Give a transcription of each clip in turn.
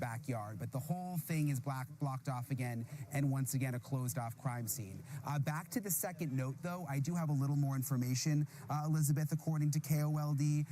backyard, but the whole thing is blocked off again, and once again a closed off crime scene. Back to the second note, though, I do have a little more information, Elizabeth. According to KOLD,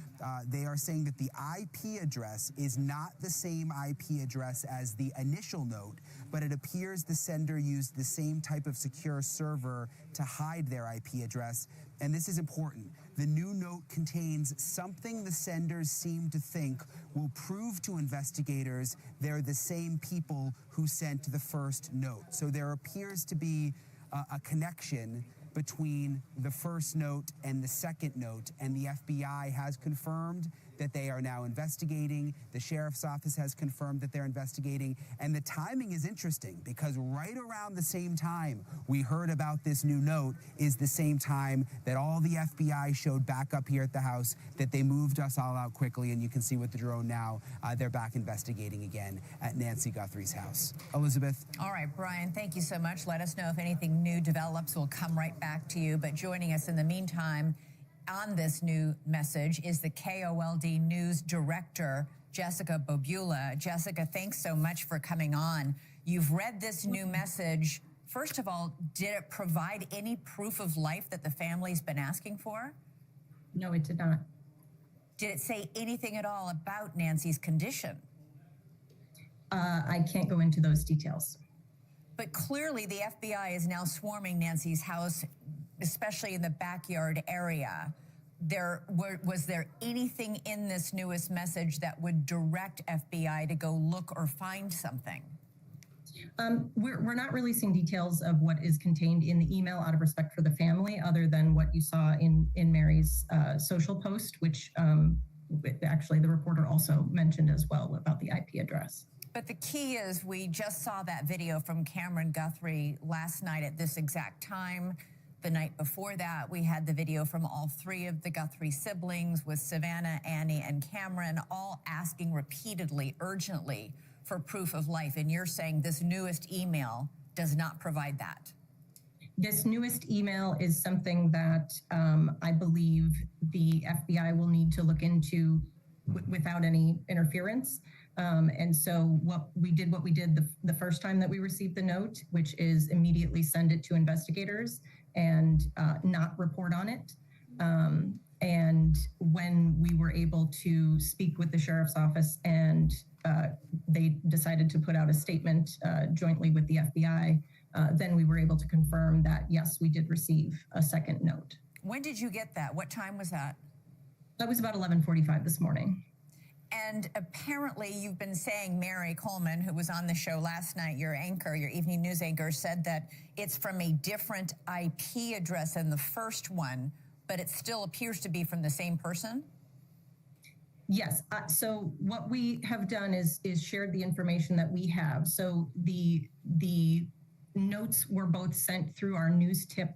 they are saying that the IP address is not the same IP address as the initial note, but it appears the sender used the same type of secure server to hide their IP address. And this is important. The new note contains something the senders seem to think will prove to investigators they're the same people who sent the first note. So there appears to be a connection between the first note and the second note, and the FBI has confirmed that they are now investigating. The sheriff's office has confirmed that they're investigating, and the timing is interesting because right around the same time we heard about this new note is the same time that all the FBI showed back up here at the house that they moved us all out quickly, and you can see with the drone now, they're back investigating again at Nancy Guthrie's house. Elizabeth? All right, Brian, thank you so much. Let us know if anything new develops. We'll come right back to you, but joining us in the meantime on this new message is the KOLD News Director, Jessica Bobula. Jessica, thanks so much for coming on. You've read this new message. First of all, did it provide any proof of life that the family's been asking for? No, it did not. Did it say anything at all about Nancy's condition? I can't go into those details. But clearly the FBI is now swarming Nancy's house, especially in the backyard area. Was there anything in this newest message that would direct FBI to go look or find something? We're not releasing details of what is contained in the email out of respect for the family, other than what you saw in Mary's social post, which actually the reporter also mentioned as well about the IP address. But the key is we just saw that video from Cameron Guthrie last night at this exact time. The night before that, we had the video from all three of the Guthrie siblings with Savannah, Annie, and Cameron, all asking repeatedly, urgently, for proof of life. And you're saying this newest email does not provide that. This newest email is something that I believe the FBI will need to look into without any interference. And so what we did the first time that we received the note, which is immediately send it to investigators and not report on it. And when we were able to speak with the sheriff's office and they decided to put out a statement jointly with the FBI, then we were able to confirm that, yes, we did receive a second note. When did you get that? What time was that? That was about 11:45 this morning. And apparently you've been saying, Mary Coleman, who was on the show last night, your anchor, your evening news anchor, said that it's from a different IP address than the first one, but it still appears to be from the same person? Yes. So what we have done is shared the information that we have. So the notes were both sent through our news tip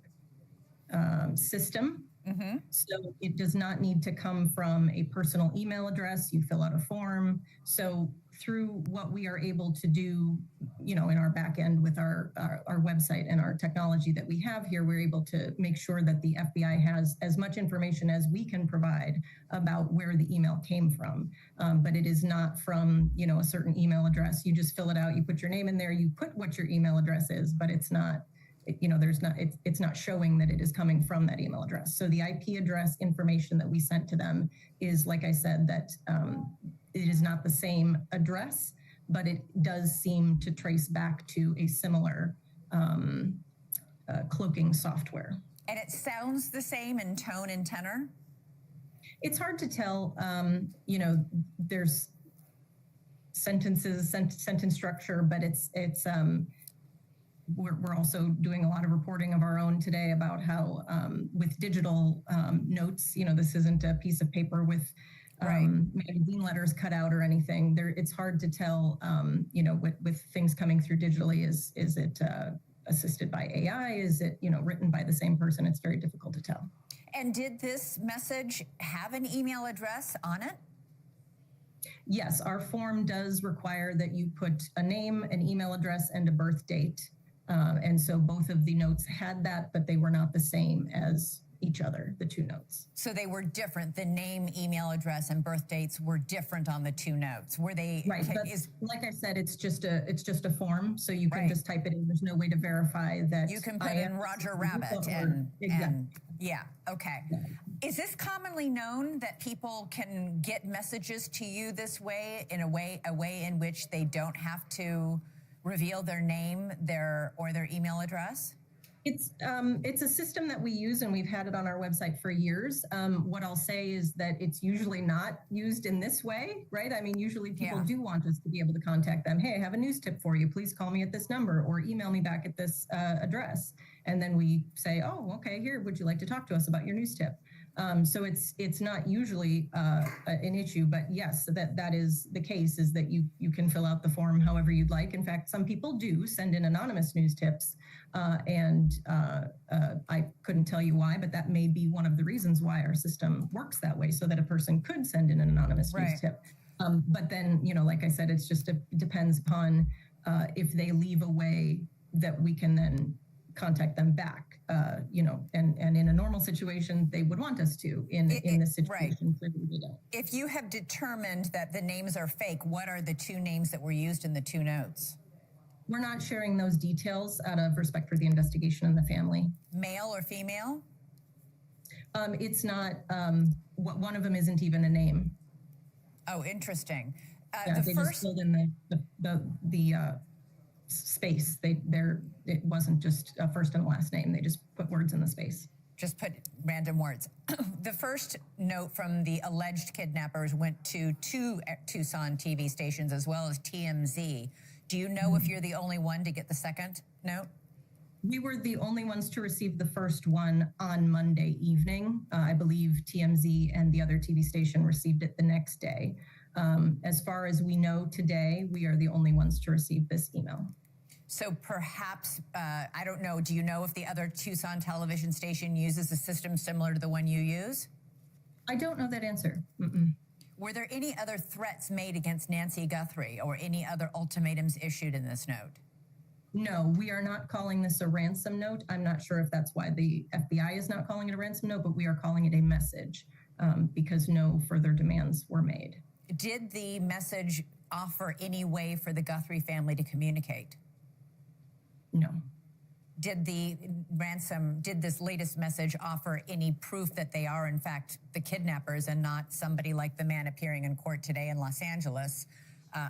system. Mm-hmm. So it does not need to come from a personal email address. You fill out a form. So through what we are able to do, in our back end with our website and our technology that we have here, we're able to make sure that the FBI has as much information as we can provide about where the email came from. But it is not from, a certain email address. You just fill it out, you put your name in there, you put what your email address is, but it's not, it's not showing that it is coming from that email address. So the IP address information that we sent to them is, like I said, that it is not the same address, but it does seem to trace back to a similar cloaking software. And it sounds the same in tone and tenor? It's hard to tell. There's sentence structure, but we're also doing a lot of reporting of our own today about how with digital notes, this isn't a piece of paper with magazine letters cut out or anything. It's hard to tell, with things coming through digitally, is it assisted by AI? Is it, written by the same person? It's very difficult to tell. And did this message have an email address on it? Yes, our form does require that you put a name, an email address, and a birth date. And so both of the notes had that, but they were not the same as, each other, the two notes. So they were different. The name, email address, and birth dates were different on the two notes. Were they? Right, but like I said, it's just a form, so you can just type it in. There's no way to verify that. You can put in Roger Rabbit and yeah, okay. Yeah. Is this commonly known that people can get messages to you this way, in a way in which they don't have to reveal their name, or their email address? It's a system that we use, and we've had it on our website for years. What I'll say is that it's usually not used in this way, right? I mean, usually people do want us to be able to contact them. Hey, I have a news tip for you. Please call me at this number or email me back at this address. And then we say, oh, okay, here, would you like to talk to us about your news tip? So it's not usually an issue, but yes, that is the case, is that you can fill out the form however you'd like. In fact, some people do send in anonymous news tips, and I couldn't tell you why, but that may be one of the reasons why our system works that way, so that a person could send in an anonymous news tip. But then, like I said, it depends upon if they leave a way that we can then contact them back, and in a normal situation, they would want us to. In this situation, clearly they don't. If you have determined that the names are fake, what are the two names that were used in the two notes? We're not sharing those details out of respect for the investigation and the family. Male or female? It's not. One of them isn't even a name. Oh, interesting. They just filled in the space. It wasn't just a first and last name. They just put words in the space. Just put random words. The first note from the alleged kidnappers went to two Tucson TV stations as well as TMZ. Do you know if you're the only one to get the second note? We were the only ones to receive the first one on Monday evening. I believe TMZ and the other TV station received it the next day. As far as we know today, we are the only ones to receive this email. So perhaps, I don't know, do you know if the other Tucson television station uses a system similar to the one you use? I don't know that answer. Were there any other threats made against Nancy Guthrie or any other ultimatums issued in this note? No, we are not calling this a ransom note. I'm not sure if that's why the FBI is not calling it a ransom note, but we are calling it a message because no further demands were made. Did the message offer any way for the Guthrie family to communicate? No. Did this latest message offer any proof that they are in fact the kidnappers and not somebody like the man appearing in court today in Los Angeles,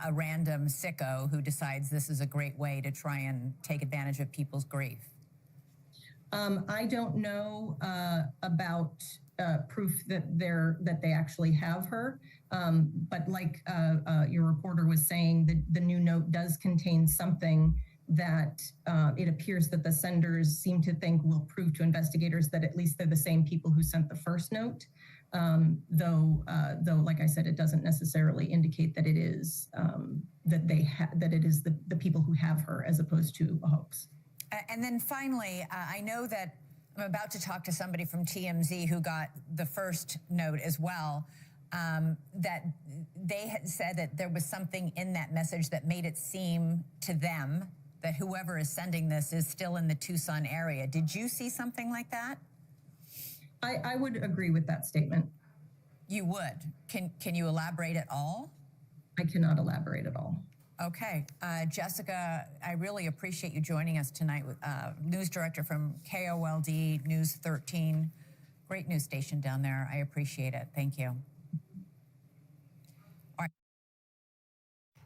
a random sicko who decides this is a great way to try and take advantage of people's grief? I don't know about proof that they actually have her. But like your reporter was saying, the new note does contain something that it appears that the senders seem to think will prove to investigators that at least they're the same people who sent the first note. Though, like I said, it doesn't necessarily indicate that it is that it is the people who have her as opposed to a hoax. And then finally, I know that I'm about to talk to somebody from TMZ who got the first note as well. That they had said that there was something in that message that made it seem to them that whoever is sending this is still in the Tucson area. Did you see something like that? I would agree with that statement. You would? Can you elaborate at all? I cannot elaborate at all. Okay. Jessica, I really appreciate you joining us tonight, with news director from KOLD News 13. Great news station down there. I appreciate it. Thank you.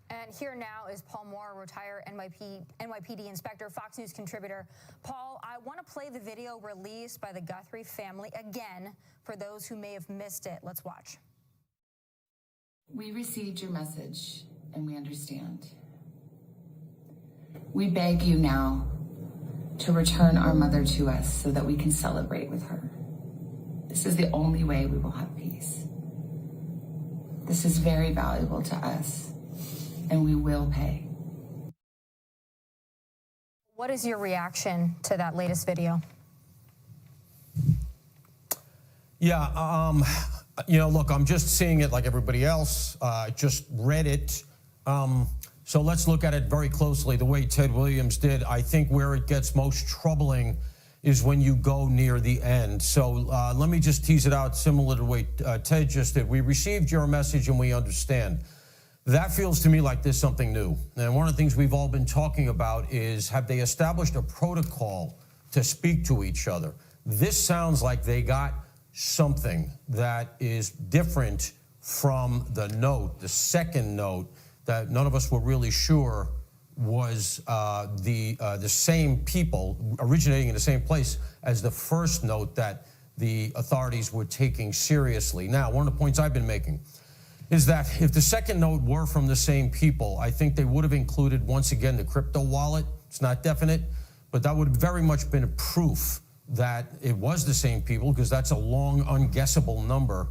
And here now is Paul Moore, retired NYPD inspector, Fox News contributor. Paul, I want to play the video released by the Guthrie family again for those who may have missed it. Let's watch. We received your message and we understand. We beg you now to return our mother to us so that we can celebrate with her. This is the only way we will have peace. This is very valuable to us, and we will pay. What is your reaction to that latest video? Yeah, look, I'm just seeing it like everybody else. I just read it. So let's look at it very closely the way Ted Williams did. I think where it gets most troubling is when you go near the end. So let me just tease it out similar to the way Ted just did. We received your message and we understand. That feels to me like there's something new. And one of the things we've all been talking about is, have they established a protocol to speak to each other? This sounds like they got something that is different from the note, the second note, that none of us were really sure was the same people originating in the same place as the first note that the authorities were taking seriously. Now, one of the points I've been making is that if the second note were from the same people, I think they would have included, once again, the crypto wallet. It's not definite, but that would have very much been a proof that it was the same people, because that's a long, unguessable number.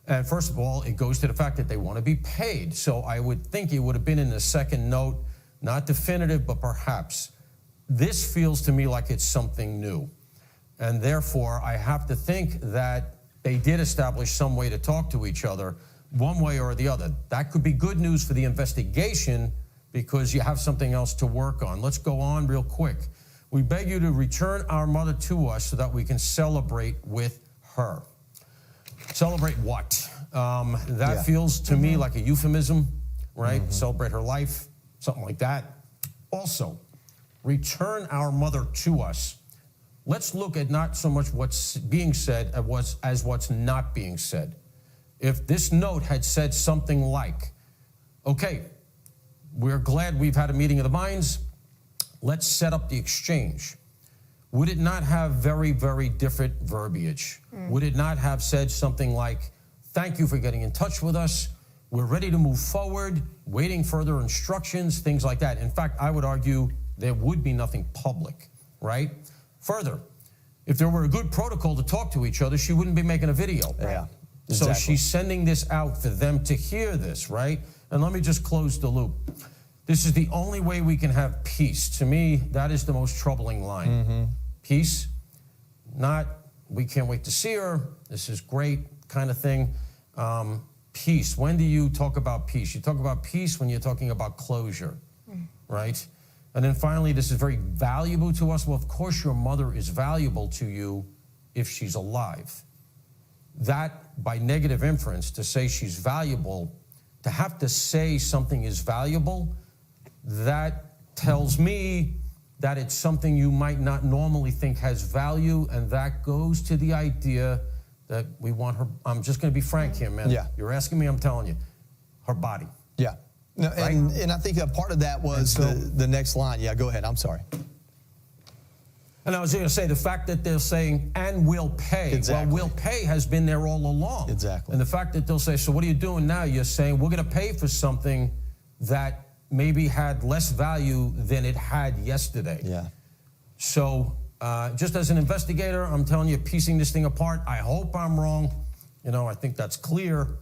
And first of all, it goes to the fact that they want to be paid. So I would think it would have been in the second note, not definitive, but perhaps. This feels to me like it's something new. And therefore, I have to think that they did establish some way to talk to each other, one way or the other. That could be good news for the investigation, because you have something else to work on. Let's go on real quick. We beg you to return our mother to us so that we can celebrate with her. Celebrate what? That feels to me like a euphemism, right? Celebrate her life, something like that. Also, return our mother to us. Let's look at not so much what's being said as what's not being said. If this note had said something like, okay, we're glad we've had a meeting of the minds, let's set up the exchange. Would it not have very, very different verbiage? Would it not have said something like, thank you for getting in touch with us, we're ready to move forward, waiting further instructions, things like that. In fact, I would argue there would be nothing public, right? Further, if there were a good protocol to talk to each other, she wouldn't be making a video. Yeah. So Exactly. she's sending this out for them to hear this, right? And let me just close the loop. This is the only way we can have peace. To me, that is the most troubling line. Peace, not we can't wait to see her, this is great kind of thing. Peace, when do you talk about peace? You talk about peace when you're talking about closure, right? And then finally, this is very valuable to us. Well, of course your mother is valuable to you if she's alive. That, by negative inference, to say she's valuable, to have to say something is valuable, that tells me that it's something you might not normally think has value, and that goes to the idea that we want her, I'm just gonna be frank here, man. Yeah. You're asking me, I'm telling you, her body. Yeah. No, Right? and I think a part of that was so- the next line. Yeah, go ahead. I'm sorry. And I was going to say, the fact that they're saying, and we'll pay. Exactly. Well, we'll pay has been there all along. Exactly. And the fact that they'll say, so what are you doing now? You're saying, we're going to pay for something that maybe had less value than it had yesterday. Yeah. So just as an investigator, I'm telling you, piecing this thing apart, I hope I'm wrong. You know, I think that's clear,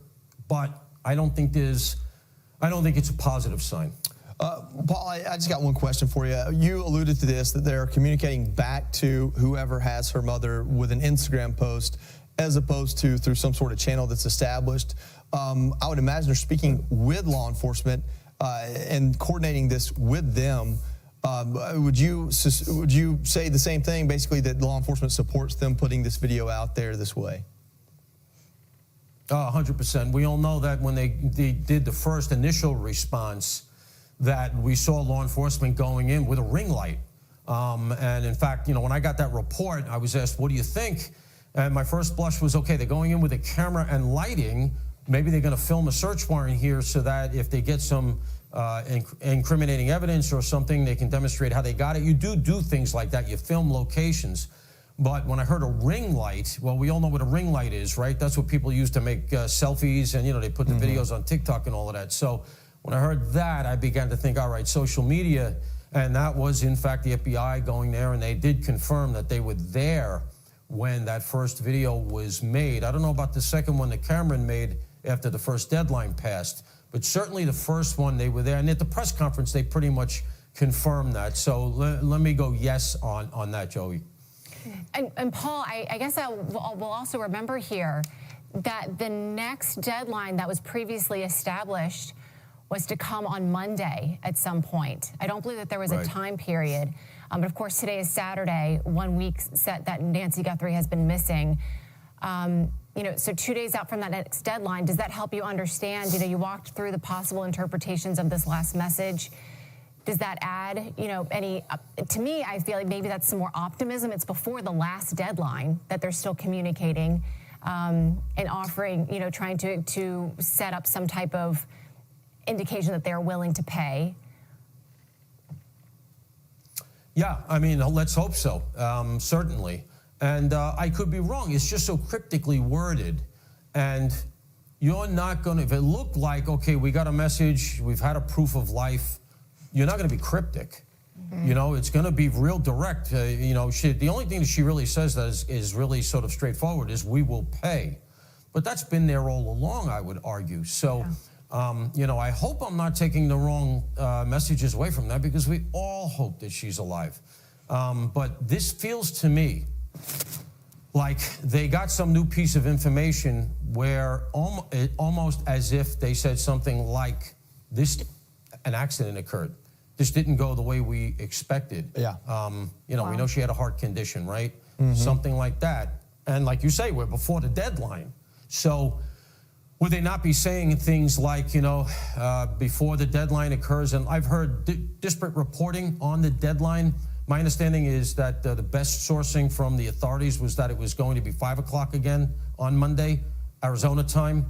but I don't think it's a positive sign. Paul, I just got one question for you. You alluded to this, that they're communicating back to whoever has her mother with an Instagram post as opposed to through some sort of channel that's established. I would imagine they're speaking with law enforcement and coordinating this with them. Would you say the same thing, basically, that law enforcement supports them putting this video out there this way? 100%. We all know that when they did the first initial response, that we saw law enforcement going in with a ring light. And in fact, you know, when I got that report, I was asked, what do you think? And my first blush was, okay, they're going in with a camera and lighting. Maybe they're going to film a search warrant here so that if they get some incriminating evidence or something, they can demonstrate how they got it. You do things like that. You film locations. But when I heard a ring light, well, we all know what a ring light is, right? That's what people use to make selfies, and, you know, they put the videos on TikTok and all of that. So when I heard that, I began to think, all right, social media, and that was, in fact, the FBI going there, and they did confirm that they were there when that first video was made. I don't know about the second one that Cameron made after the first deadline passed, but certainly the first one, they were there. And at the press conference, they pretty much confirmed that. So let me go yes on that, Joey. And Paul, I guess we'll also remember here that the next deadline that was previously established was to come on Monday at some point. I don't believe that there was a time period. But of course, today is Saturday, 1 week set that Nancy Guthrie has been missing. So 2 days out from that next deadline, does that help you understand? You walked through the possible interpretations of this last message. Does that add, any, to me, I feel like maybe that's some more optimism. It's before the last deadline that they're still communicating and offering, trying to set up some type of indication that they're willing to pay. Yeah, I mean, let's hope so, certainly. And I could be wrong. It's just so cryptically worded. And you're not going to, if it looked like, okay, we got a message, we've had a proof of life, you're not going to be cryptic. Mm-hmm. It's going to be real direct. The only thing that she really says that is really sort of straightforward is we will pay. But that's been there all along, I would argue. So, I hope I'm not taking the wrong messages away from that, because we all hope that she's alive. But this feels to me like they got some new piece of information where almost as if they said something like an accident occurred. This didn't go the way we expected. Yeah. We know she had a heart condition, right? Mm-hmm. Something like that. And like you say, we're before the deadline. So would they not be saying things like, before the deadline occurs? And I've heard disparate reporting on the deadline. My understanding is that the best sourcing from the authorities was that it was going to be 5 o'clock again on Monday, Arizona time.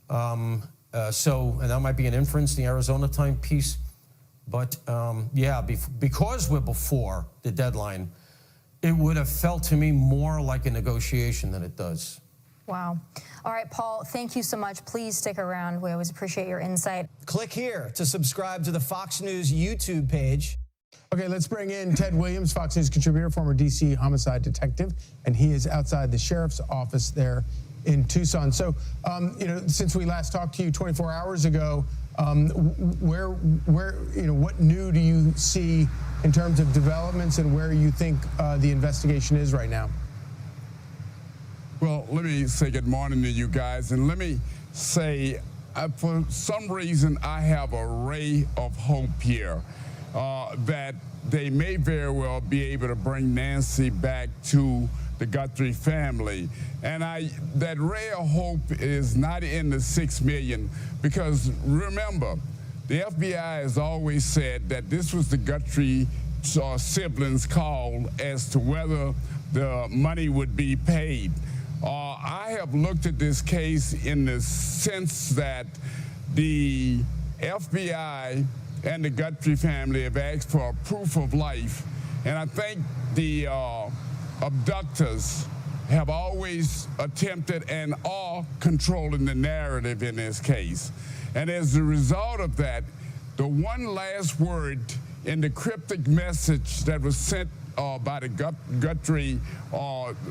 And that might be an inference, the Arizona time piece. But because we're before the deadline, it would have felt to me more like a negotiation than it does. Wow. All right, Paul, thank you so much. Please stick around. We always appreciate your insight. Click here to subscribe to the Fox News YouTube page. Okay, let's bring in Ted Williams, Fox News contributor, former D.C. homicide detective, and he is outside the sheriff's office there in Tucson. So, since we last talked to you 24 hours ago, what new do you see in terms of developments and where you think the investigation is right now? Well, let me say good morning to you guys, and let me say, for some reason, I have a ray of hope here that they may very well be able to bring Nancy back to the Guthrie family. And that ray of hope is not in the $6 million, because remember, the FBI has always said that this was the Guthrie siblings' call as to whether the money would be paid. I have looked at this case in the sense that the FBI and the Guthrie family have asked for a proof of life, and I think the abductors have always attempted and are controlling the narrative in this case. And as a result of that, the one last word in the cryptic message that was sent by the Guthrie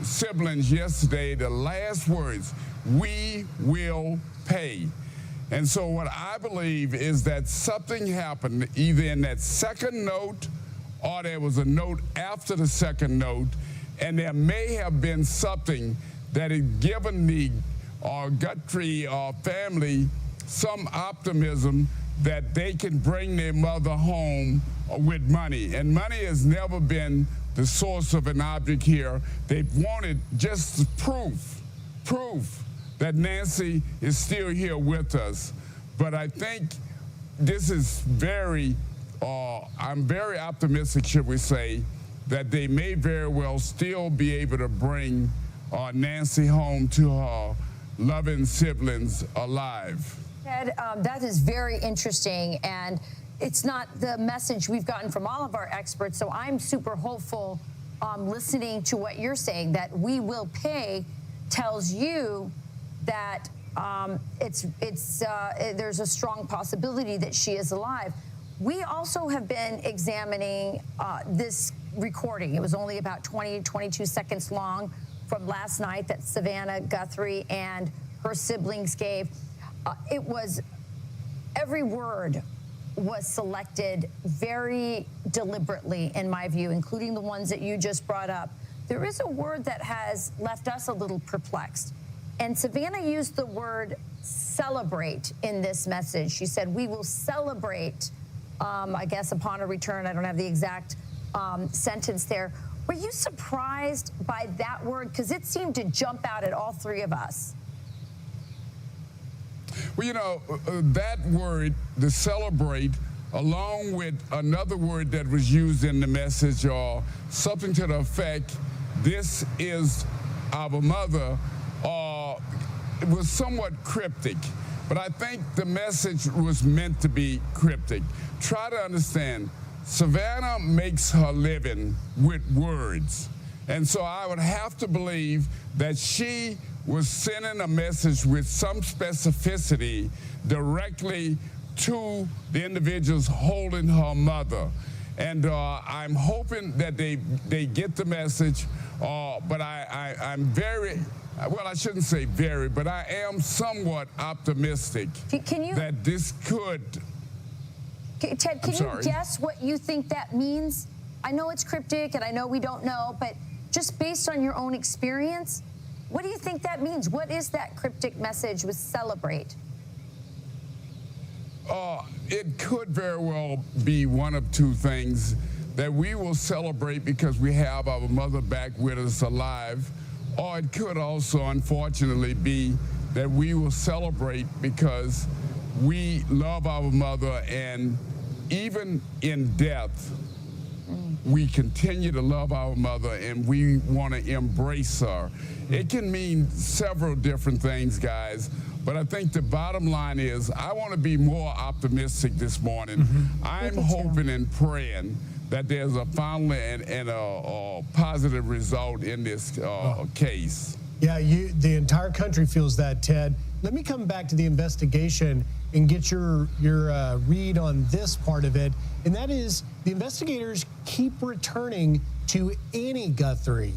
siblings yesterday, the last words, "We will pay." And so what I believe is that something happened either in that second note or there was a note after the second note, and there may have been something that had given the Guthrie family some optimism that they can bring their mother home with money. And money has never been the source of an object here. They wanted just proof that Nancy is still here with us. But I think this is I'm very optimistic, should we say, that they may very well still be able to bring Nancy home to her loving siblings alive. Ted, that is very interesting, and it's not the message we've gotten from all of our experts, so I'm super hopeful listening to what you're saying, that we will pay tells you that there's a strong possibility that she is alive. We also have been examining this recording. It was only about 22 seconds long from last night that Savannah Guthrie and her siblings gave. It was, every word was selected very deliberately, in my view, including the ones that you just brought up. There is a word that has left us a little perplexed. And Savannah used the word celebrate in this message. She said, "We will celebrate," I guess, upon a return. I don't have the exact sentence there. Were you surprised by that word? Because it seemed to jump out at all three of us. Well, you know, that word, to celebrate, along with another word that was used in the message, or something to the effect, this is our mother, it was somewhat cryptic. But I think the message was meant to be cryptic. Try to understand, Savannah makes her living with words. And so I would have to believe that she was sending a message with some specificity directly to the individuals holding her mother. And I'm hoping that they get the message, but I'm very, well, I shouldn't say very, but I am somewhat optimistic that this could. Ted, can you guess what you think that means? I know it's cryptic and I know we don't know, but just based on your own experience, what do you think that means? What is that cryptic message with celebrate? It could very well be one of two things, that we will celebrate because we have our mother back with us alive, or it could also, unfortunately, be that we will celebrate because we love our mother, and even in death, we continue to love our mother and we want to embrace her. It can mean several different things, guys, but I think the bottom line is I want to be more optimistic this morning. I'm hoping and praying that there's a final and a positive result in this case. Yeah, the entire country feels that, Ted. Let me come back to the investigation and get your read on this part of it, and that is the investigators keep returning to Annie Guthrie's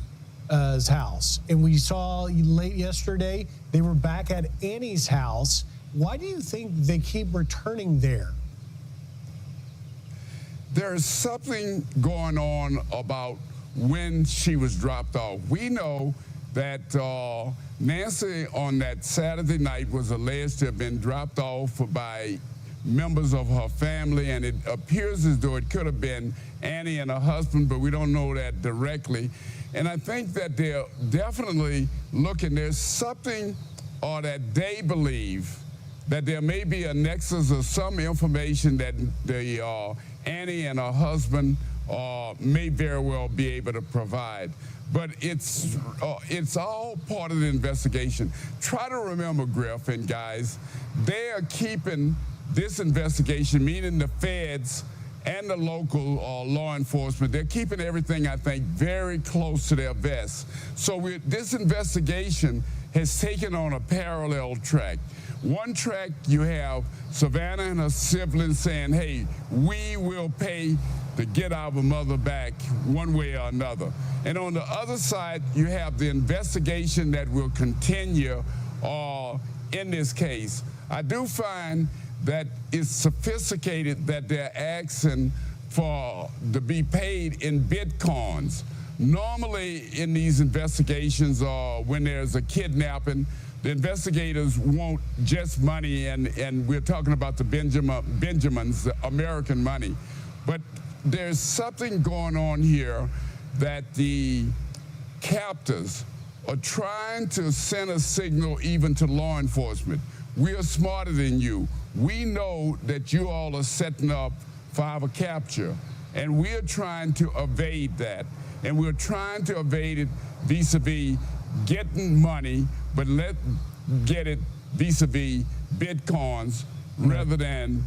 house. And we saw late yesterday they were back at Annie's house. Why do you think they keep returning there? There's something going on about when she was dropped off. We know that Nancy on that Saturday night was alleged to have been dropped off by members of her family, and it appears as though it could have been Annie and her husband, but we don't know that directly. And I think that they're definitely looking, there's something that they believe that there may be a nexus of some information that the Annie and her husband may very well be able to provide. But it's all part of the investigation. Try to remember, Griff and guys, they are keeping this investigation, meaning the feds and the local law enforcement, they're keeping everything, I think, very close to their vest. So this investigation has taken on a parallel track. One track, you have Savannah and her siblings saying, hey, we will pay to get our mother back one way or another. And on the other side, you have the investigation that will continue in this case. I do find that it's sophisticated that they're asking to be paid in Bitcoins. Normally in these investigations, when there's a kidnapping, the investigators want just money, and we're talking about the Benjamins, the American money. But there's something going on here that the captors are trying to send a signal even to law enforcement. We are smarter than you. We know that you all are setting up for our capture, and we're trying to evade that. And we're trying to evade it vis-a-vis getting money, but get it vis-a-vis Bitcoins rather than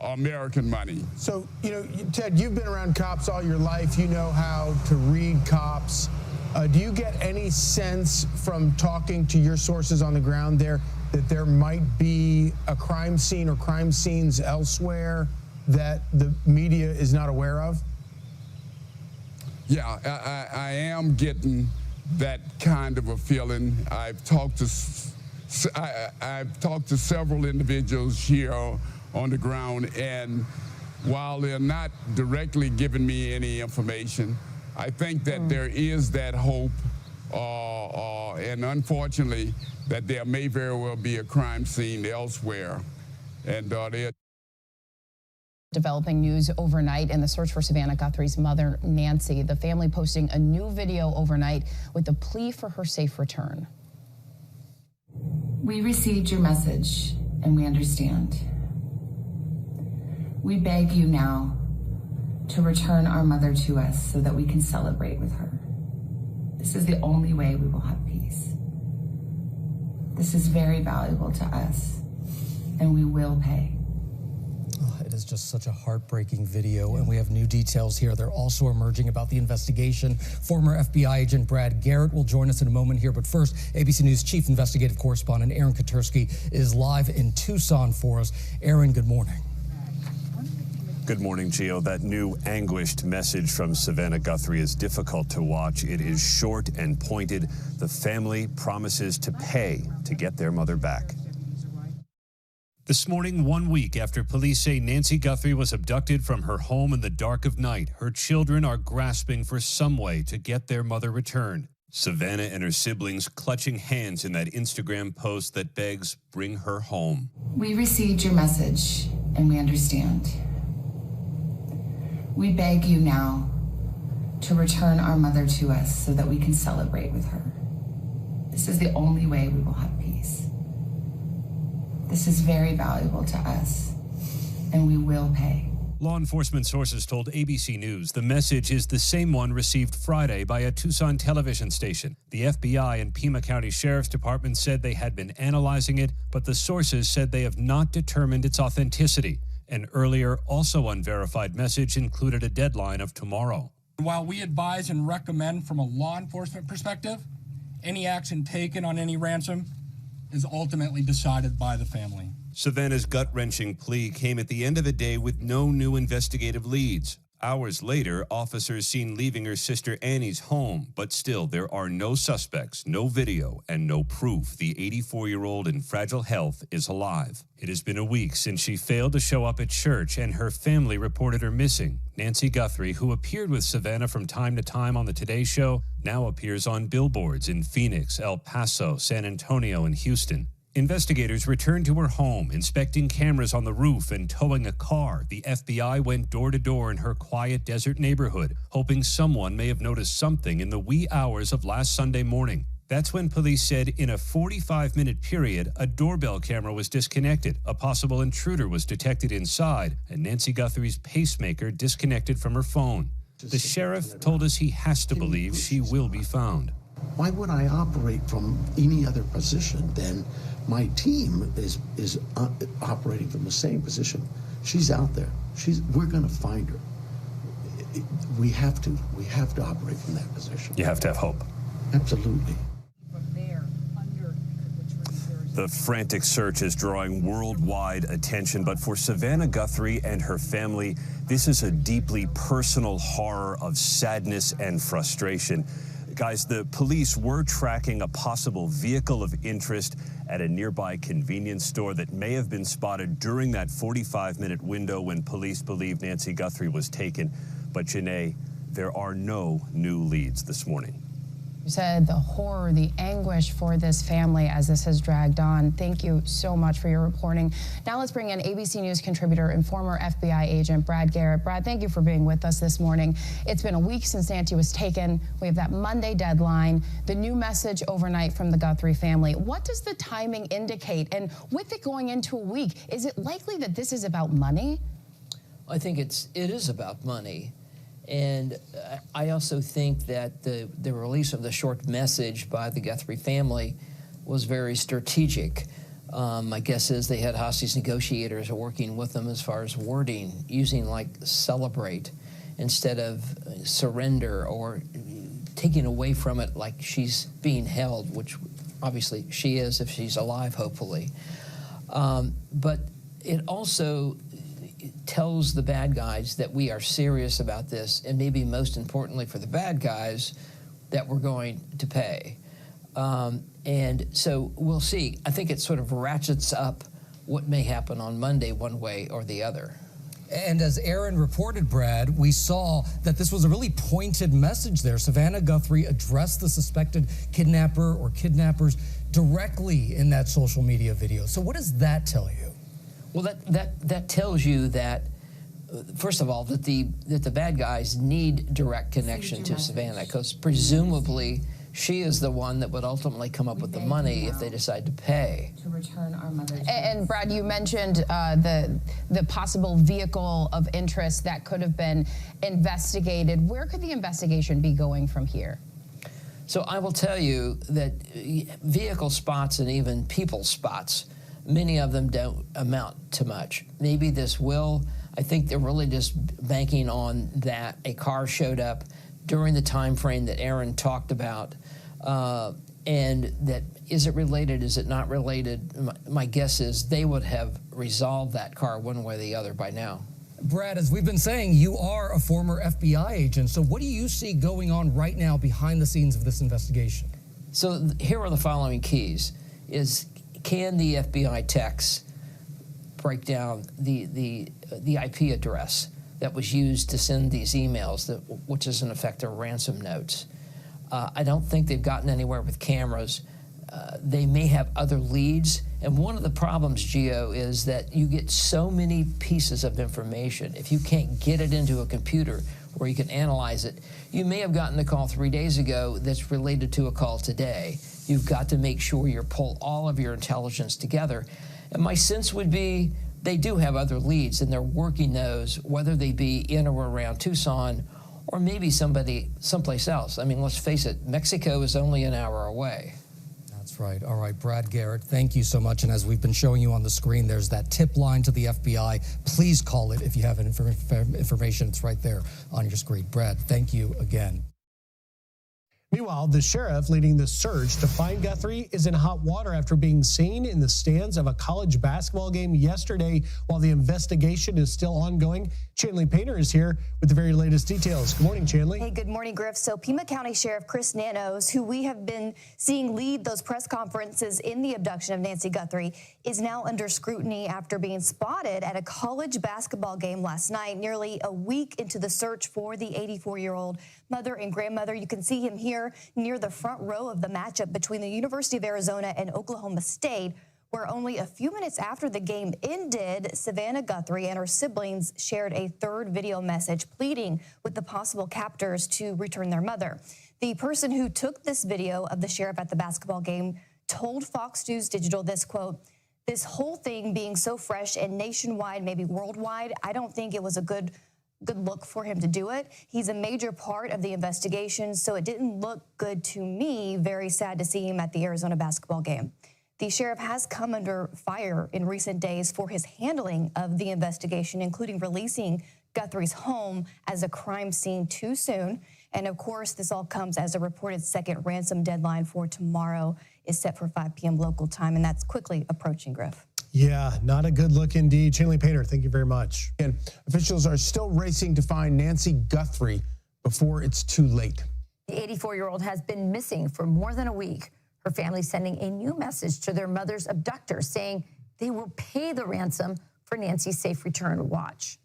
American money. So, you know, Ted, you've been around cops all your life. You know how to read cops. Do you get any sense from talking to your sources on the ground there that there might be a crime scene or crime scenes elsewhere that the media is not aware of? Yeah, I am getting that kind of a feeling. I've talked to several individuals here on the ground, and while they're not directly giving me any information, I think that there is that hope, and unfortunately, that there may very well be a crime scene elsewhere, and they're Developing news overnight in the search for Savannah Guthrie's mother, Nancy. The family posting a new video overnight with a plea for her safe return. We received your message and we understand. We beg you now to return our mother to us so that we can celebrate with her. This is the only way we will have peace. This is very valuable to us, and we will pay. It is just such a heartbreaking video, and we have new details here. They're also emerging about the investigation. Former FBI agent Brad Garrett will join us in a moment here, but first, ABC News Chief Investigative Correspondent Aaron Katersky is live in Tucson for us. Aaron, good morning. Good morning, Gio. That new anguished message from Savannah Guthrie is difficult to watch. It is short and pointed. The family promises to pay to get their mother back. This morning, 1 week after police say Nancy Guthrie was abducted from her home in the dark of night, her children are grasping for some way to get their mother returned. Savannah and her siblings clutching hands in that Instagram post that begs, bring her home. We received your message, and we understand. We beg you now to return our mother to us so that we can celebrate with her. This is the only way we will have peace. This is very valuable to us, and we will pay. Law enforcement sources told ABC News the message is the same one received Friday by a Tucson television station. The FBI and Pima County Sheriff's Department said they had been analyzing it, but the sources said they have not determined its authenticity. An earlier, also unverified message included a deadline of tomorrow. While we advise and recommend from a law enforcement perspective, any action taken on any ransom is ultimately decided by the family. Savannah's gut-wrenching plea came at the end of the day with no new investigative leads. Hours later, officers seen leaving her sister Annie's home, but still there are no suspects, no video, and no proof the 84-year-old in fragile health is alive. It has been a week since she failed to show up at church and her family reported her missing. Nancy Guthrie, who appeared with Savannah from time to time on the Today Show, now appears on billboards in Phoenix, El Paso, San Antonio, and Houston. Investigators returned to her home, inspecting cameras on the roof and towing a car. The FBI went door to door in her quiet desert neighborhood, hoping someone may have noticed something in the wee hours of last Sunday morning. That's when police said in a 45-minute period, a doorbell camera was disconnected, a possible intruder was detected inside, and Nancy Guthrie's pacemaker disconnected from her phone. The sheriff told us he has to believe she will be found. Why would I operate from any other position than my team is operating from the same position? She's out there. We're going to find her. We have to operate from that position. You have to have hope. Absolutely. The frantic search is drawing worldwide attention, but for Savannah Guthrie and her family, this is a deeply personal horror of sadness and frustration. Guys, the police were tracking a possible vehicle of interest at a nearby convenience store that may have been spotted during that 45-minute window when police believe Nancy Guthrie was taken. But Janae, there are no new leads this morning. You said the horror, the anguish for this family as this has dragged on. Thank you so much for your reporting. Now let's bring in ABC News contributor and former FBI agent Brad Garrett. Brad, thank you for being with us this morning. It's been a week since Nancy was taken. We have that Monday deadline, the new message overnight from the Guthrie family. What does the timing indicate? And with it going into a week, is it likely that this is about money? I think it is about money. And I also think that the release of the short message by the Guthrie family was very strategic. My guess is they had hostage negotiators working with them as far as wording, using like celebrate instead of surrender, or taking away from it like she's being held, which obviously she is if she's alive, hopefully. But it also tells the bad guys that we are serious about this, and maybe most importantly for the bad guys, that we're going to pay. And so we'll see. I think it sort of ratchets up what may happen on Monday one way or the other. And as Aaron reported, Brad, we saw that this was a really pointed message there. Savannah Guthrie addressed the suspected kidnapper or kidnappers directly in that social media video. So what does that tell you? Well, that tells you that first of all, that the bad guys need direct connection to Savannah, because presumably she is the one that would ultimately come up with the money if they decide to pay. To return our mother to And Brad, you mentioned the possible vehicle of interest that could have been investigated. Where could the investigation be going from here? So I will tell you that vehicle spots and even people spots, many of them don't amount to much. Maybe this will. I think they're really just banking on that a car showed up during the time frame that Aaron talked about, and that is it related, is it not related? My guess is they would have resolved that car one way or the other by now. Brad, as we've been saying, you are a former FBI agent. So what do you see going on right now behind the scenes of this investigation? So here are the following keys. Can the FBI techs break down the IP address that was used to send these emails, which is in effect their ransom notes? I don't think they've gotten anywhere with cameras. They may have other leads. And one of the problems, Gio, is that you get so many pieces of information. If you can't get it into a computer where you can analyze it, you may have gotten a call 3 days ago that's related to a call today. You've got to make sure you pull all of your intelligence together. And my sense would be they do have other leads, and they're working those, whether they be in or around Tucson or maybe someplace else. I mean, let's face it, Mexico is only an hour away. That's right. All right, Brad Garrett, thank you so much. And as we've been showing you on the screen, there's that tip line to the FBI. Please call it if you have information. It's right there on your screen. Brad, thank you again. Meanwhile, the sheriff leading the search to find Guthrie is in hot water after being seen in the stands of a college basketball game yesterday while the investigation is still ongoing. Chanley Painter is here with the very latest details. Good morning, Chanley. Hey, good morning, Griff. So Pima County Sheriff Chris Nanos, who we have been seeing lead those press conferences in the abduction of Nancy Guthrie, is now under scrutiny after being spotted at a college basketball game last night, nearly a week into the search for the 84-year-old mother and grandmother. You can see him here near the front row of the matchup between the University of Arizona and Oklahoma State, where only a few minutes after the game ended, Savannah Guthrie and her siblings shared a third video message pleading with the possible captors to return their mother. The person who took this video of the sheriff at the basketball game told Fox News Digital this, quote, "This whole thing being so fresh and nationwide, maybe worldwide, I don't think it was a good look for him to do it. He's a major part of the investigation, so it didn't look good to me. Very sad to see him at the Arizona basketball game." The sheriff has come under fire in recent days for his handling of the investigation, including releasing Guthrie's home as a crime scene too soon. And of course, this all comes as a reported second ransom deadline for tomorrow is set for 5 p.m. local time, and that's quickly approaching, Griff. Yeah, not a good look indeed. Chanley Painter, thank you very much. And officials are still racing to find Nancy Guthrie before it's too late. The 84-year-old has been missing for more than a week. Her family sending a new message to their mother's abductors saying they will pay the ransom for Nancy's safe return to watch.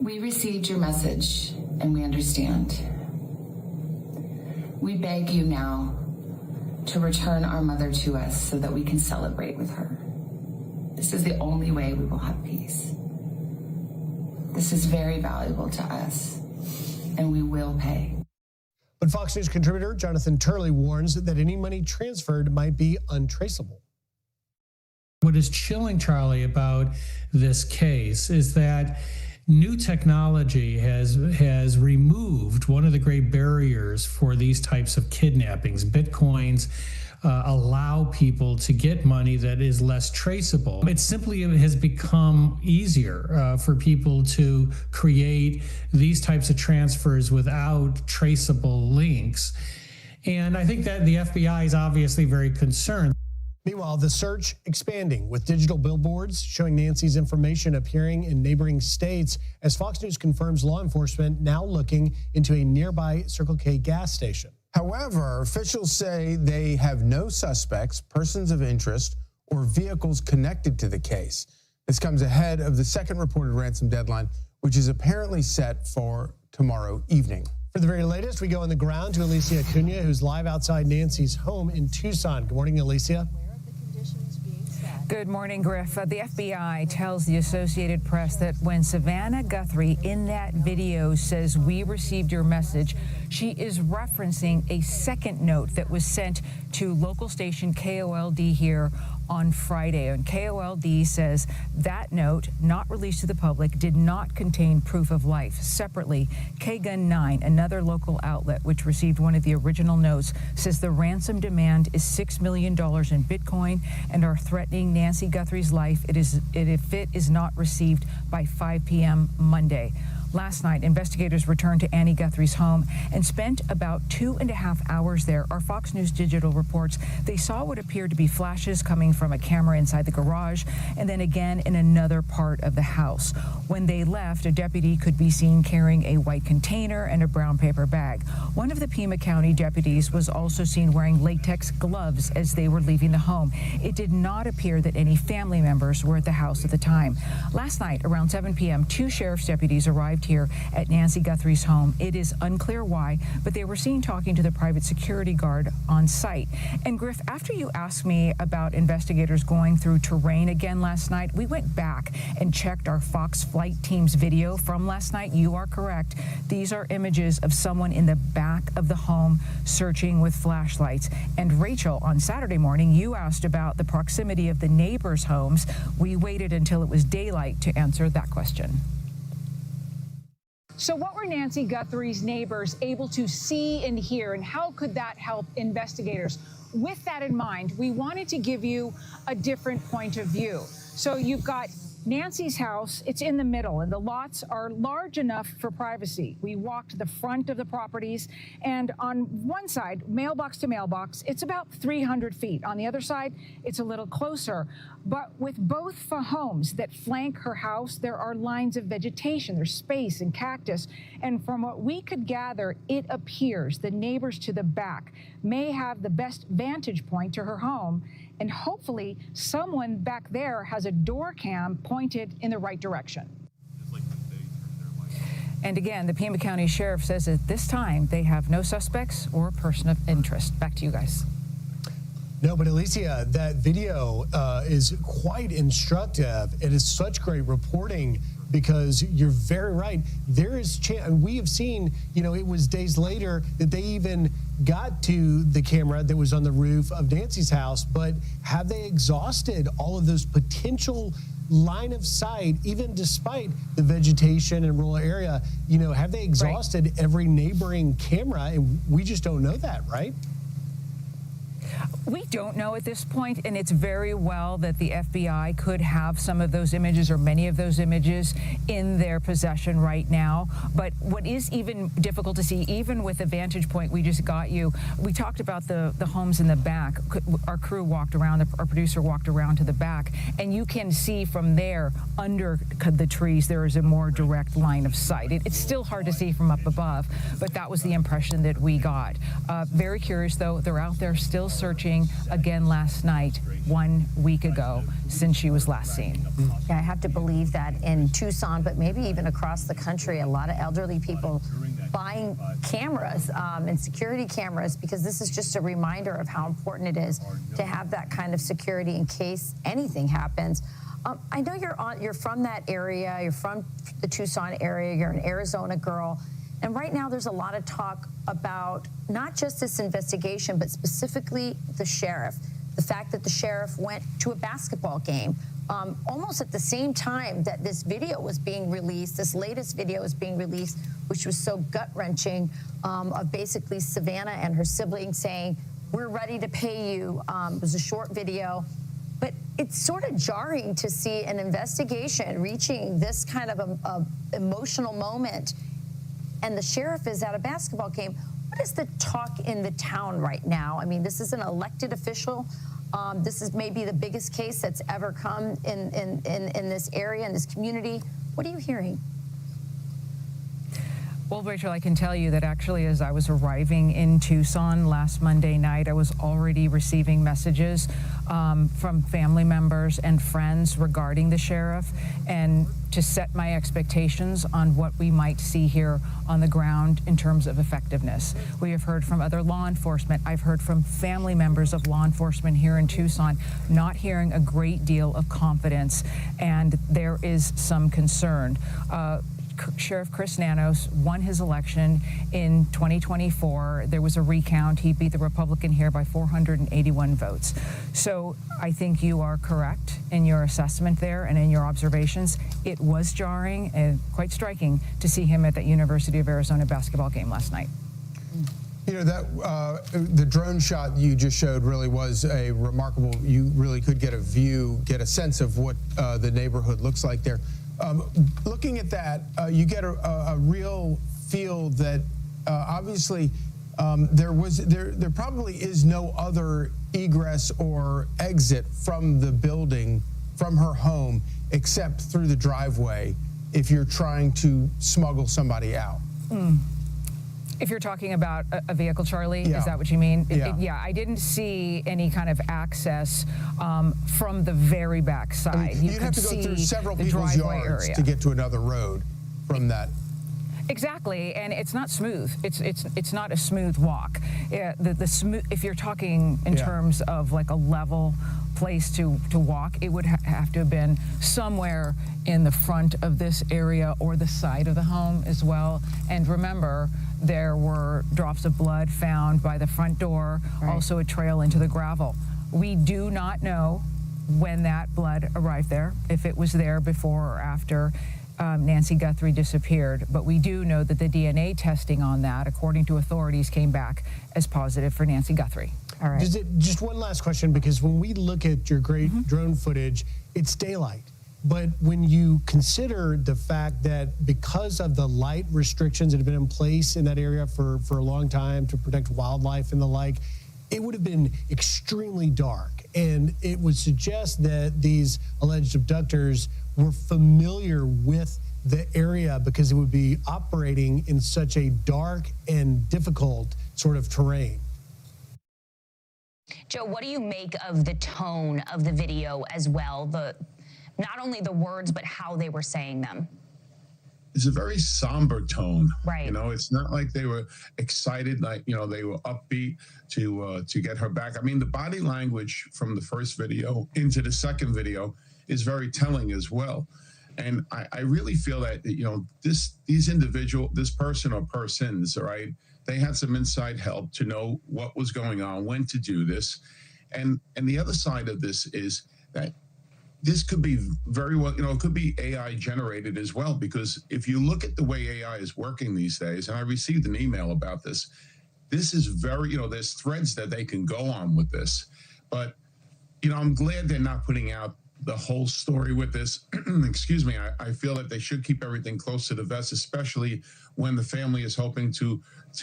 We received your message and we understand. We beg you now to return our mother to us so that we can celebrate with her. This is the only way we will have peace. This is very valuable to us, and we will pay. But Fox News contributor Jonathan Turley warns that any money transferred might be untraceable. What is chilling, Charlie, about this case is that new technology has removed one of the great barriers for these types of kidnappings. Bitcoins allow people to get money that is less traceable. It simply has become easier for people to create these types of transfers without traceable links. And I think that the FBI is obviously very concerned. Meanwhile, the search expanding with digital billboards showing Nancy's information appearing in neighboring states as Fox News confirms law enforcement now looking into a nearby Circle K gas station. However, officials say they have no suspects, persons of interest, or vehicles connected to the case. This comes ahead of the second reported ransom deadline, which is apparently set for tomorrow evening. For the very latest, we go on the ground to Alicia Acuna, who's live outside Nancy's home in Tucson. Good morning, Alicia. Good morning, Griff. The FBI tells the Associated Press that when Savannah Guthrie in that video says, "We received your message," she is referencing a second note that was sent to local station KOLD here on Friday. And KOLD says that note, not released to the public, did not contain proof of life. Separately, KGUN 9, another local outlet which received one of the original notes, says the ransom demand is $6 million in Bitcoin and are threatening Nancy Guthrie's life if it is not received by 5 p.m. Monday. Last night, investigators returned to Annie Guthrie's home and spent about 2.5 hours there. Our Fox News Digital reports they saw what appeared to be flashes coming from a camera inside the garage and then again in another part of the house. When they left, a deputy could be seen carrying a white container and a brown paper bag. One of the Pima County deputies was also seen wearing latex gloves as they were leaving the home. It did not appear that any family members were at the house at the time. Last night, around 7 p.m., 2 sheriff's deputies arrived here at Nancy Guthrie's home. It is unclear why, but they were seen talking to the private security guard on site. And Griff, after you asked me about investigators going through terrain again last night, we went back and checked our Fox flight team's video from last night. You are correct. These are images of someone in the back of the home searching with flashlights. And Rachel, on Saturday morning, you asked about the proximity of the neighbors' homes. We waited until it was daylight to answer that question. So what were Nancy Guthrie's neighbors able to see and hear, and how could that help investigators? With that in mind, we wanted to give you a different point of view. So you've got Nancy's house, it's in the middle, and the lots are large enough for privacy. We walked the front of the properties, and on one side, mailbox to mailbox, it's about 300 feet. On the other side, it's a little closer. But with both homes that flank her house, there are lines of vegetation, there's space and cactus. And from what we could gather, it appears the neighbors to the back may have the best vantage point to her home. And hopefully someone back there has a door cam pointed in the right direction. And again, the Pima County Sheriff says at this time they have no suspects or person of interest. Back to you guys. No, but Alicia, that video is quite instructive. It is such great reporting because you're very right. There is we have seen, it was days later that they even got to the camera that was on the roof of Nancy's house, but have they exhausted all of those potential line of sight, even despite the vegetation and rural area? Have they exhausted every neighboring camera? And we just don't know that, right? We don't know at this point, and it's very well that the FBI could have some of those images or many of those images in their possession right now. But what is even difficult to see, even with the vantage point we just got you, we talked about the homes in the back. Our crew walked around, our producer walked around to the back, and you can see from there under the trees there is a more direct line of sight. It's still hard to see from up above, but that was the impression that we got. Very curious, though, they're out there still searching again last night, 1 week ago, since she was last seen. Yeah, I have to believe that in Tucson, but maybe even across the country, a lot of elderly people buying cameras and security cameras, because this is just a reminder of how important it is to have that kind of security in case anything happens. I know you're from that area, you're from the Tucson area, you're an Arizona girl. And right now there's a lot of talk about not just this investigation, but specifically the sheriff. The fact that the sheriff went to a basketball game almost at the same time that this video was being released, this latest video was being released, which was so gut-wrenching, of basically Savannah and her siblings saying, "We're ready to pay you." It was a short video. But it's sort of jarring to see an investigation reaching this kind of a emotional moment, and the sheriff is at a basketball game. What is the talk in the town right now? I mean, this is an elected official. This is maybe the biggest case that's ever come in this area, in this community. What are you hearing? Well, Rachel, I can tell you that actually as I was arriving in Tucson last Monday night, I was already receiving messages from family members and friends regarding the sheriff, and to set my expectations on what we might see here on the ground in terms of effectiveness. We have heard from other law enforcement. I've heard from family members of law enforcement here in Tucson not hearing a great deal of confidence, and there is some concern. Sheriff Chris Nanos won his election in 2024. There was a recount. He beat the Republican here by 481 votes. So I think you are correct in your assessment there and in your observations. It was jarring and quite striking to see him at that University of Arizona basketball game last night. You know, that the drone shot you just showed really was a remarkable, you really could get a view, get a sense of what the neighborhood looks like there. Looking at that, you get a real feel that obviously there probably is no other egress or exit from the building, from her home, except through the driveway if you're trying to smuggle somebody out. If you're talking about a vehicle, Charlie, Yeah. is that what you mean? Yeah. Yeah, I didn't see any kind of access from the very back side. You'd have to go through several the people's driveway yards area to get to another road from that. Exactly, and it's not smooth. It's not a smooth walk. The smooth. If you're talking in terms of like a level place to walk, it would have to have been somewhere in the front of this area or the side of the home as well. And remember, there were drops of blood found by the front door, also a trail into the gravel. We do not know when that blood arrived there, if it was there before or after Nancy Guthrie disappeared, but we do know that the DNA testing on that, according to authorities, came back as positive for Nancy Guthrie. All right. Just one last question, because when we look at your great drone footage, it's daylight. But when you consider the fact that because of the light restrictions that have been in place in that area for a long time to protect wildlife and the like, it would have been extremely dark. And it would suggest that these alleged abductors were familiar with the area because it would be operating in such a dark and difficult sort of terrain. Joe, what do you make of the tone of the video as well? Not only the words, but how they were saying them. It's a very somber tone. Right. You know, it's not like they were excited, like, you know, they were upbeat to get her back. I mean, the body language from the first video into the second video is very telling as well. And I really feel that, you know, this person or persons, all right, they had some inside help to know what was going on, when to do this. And the other side of this is that this could be very well, you know, it could be AI generated as well, because if you look at the way AI is working these days, and I received an email about this, this is very, you know, there's threads that they can go on with this. But, you know, I'm glad they're not putting out the whole story with this. Excuse me. I feel that they should keep everything close to the vest, especially when the family is hoping to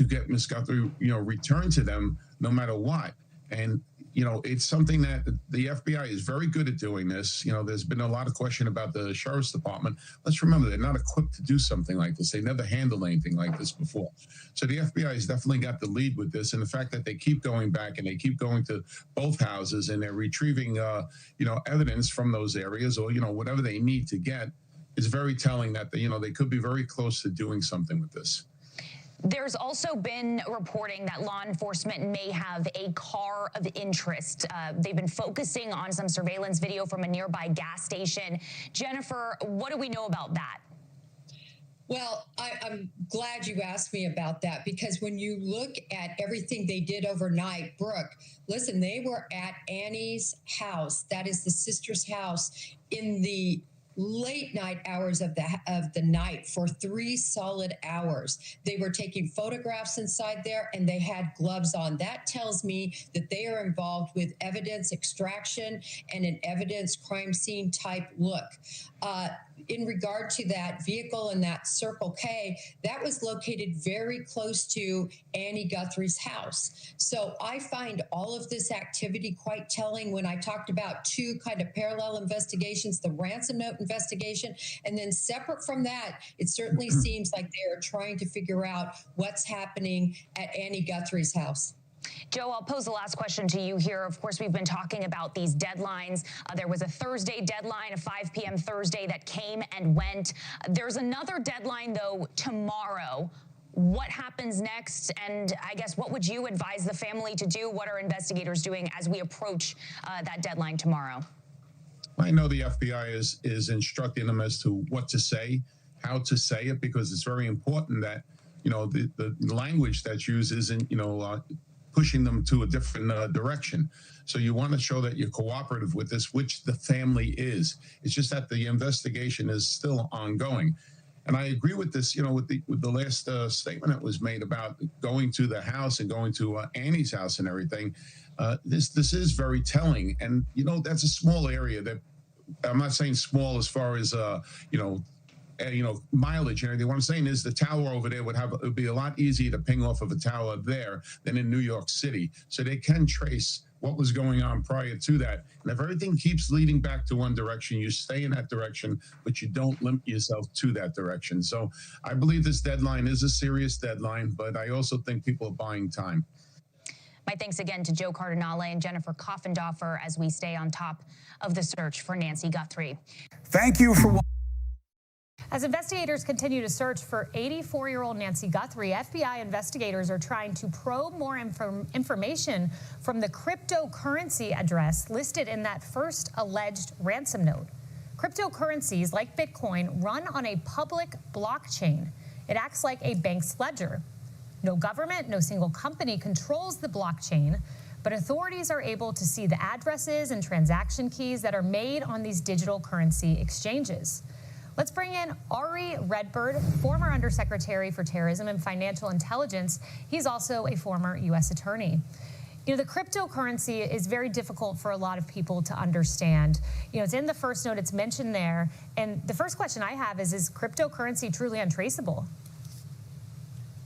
get Miss Guthrie, you know, returned to them no matter what. And, you know, it's something that the FBI is very good at doing this. You know, there's been a lot of question about the sheriff's department. Let's remember, they're not equipped to do something like this. They never handled anything like this before. So the FBI has definitely got the lead with this. And the fact that they keep going back and they keep going to both houses and they're retrieving, you know, evidence from those areas, or, you know, whatever they need to get, is very telling that, you know, they could be very close to doing something with this. There's also been reporting that law enforcement may have a car of interest. They've been focusing on some surveillance video from a nearby gas station. Jennifer, what do we know about that? Well, I'm glad you asked me about that, because when you look at everything they did overnight, Brooke, listen, they were at Annie's house. That is the sister's house in the late night hours of the night for 3 solid hours. They were taking photographs inside there and they had gloves on. That tells me that they are involved with evidence extraction and an evidence crime scene type look. In regard to that vehicle and that Circle K, that was located very close to Annie Guthrie's house. So I find all of this activity quite telling when I talked about 2 kind of parallel investigations, the ransom note investigation, and then separate from that, it certainly seems like they are trying to figure out what's happening at Annie Guthrie's house. Joe, I'll pose the last question to you here. Of course, we've been talking about these deadlines. There was a Thursday deadline, a 5 p.m. Thursday that came and went. There's another deadline, though, tomorrow. What happens next? And I guess what would you advise the family to do? What are investigators doing as we approach that deadline tomorrow? I know the FBI is instructing them as to what to say, how to say it, because it's very important that, you know, the language that's used isn't, you know, pushing them to a different direction. So you want to show that you're cooperative with this, which the family is. It's just that the investigation is still ongoing. And I agree with this, you know, with the last statement that was made about going to the house and going to Annie's house and everything. This is very telling. And, you know, that's a small area that I'm not saying small as far as, you know, mileage and everything. What I'm saying is the tower over there would be a lot easier to ping off of a tower there than in New York City. So they can trace what was going on prior to that. And if everything keeps leading back to one direction, you stay in that direction, but you don't limit yourself to that direction. So I believe this deadline is a serious deadline, but I also think people are buying time. My thanks again to Joe Cardinale and Jennifer Koffendorfer as we stay on top of the search for Nancy Guthrie. Thank you for watching. As investigators continue to search for 84-year-old Nancy Guthrie, FBI investigators are trying to probe more information from the cryptocurrency address listed in that first alleged ransom note. Cryptocurrencies, like Bitcoin, run on a public blockchain. It acts like a bank's ledger. No government, no single company controls the blockchain, but authorities are able to see the addresses and transaction keys that are made on these digital currency exchanges. Let's bring in Ari Redbird, former Undersecretary for Terrorism and Financial Intelligence. He's also a former U.S. attorney. You know, the cryptocurrency is very difficult for a lot of people to understand. You know, it's in the first note, it's mentioned there. And the first question I have is cryptocurrency truly untraceable?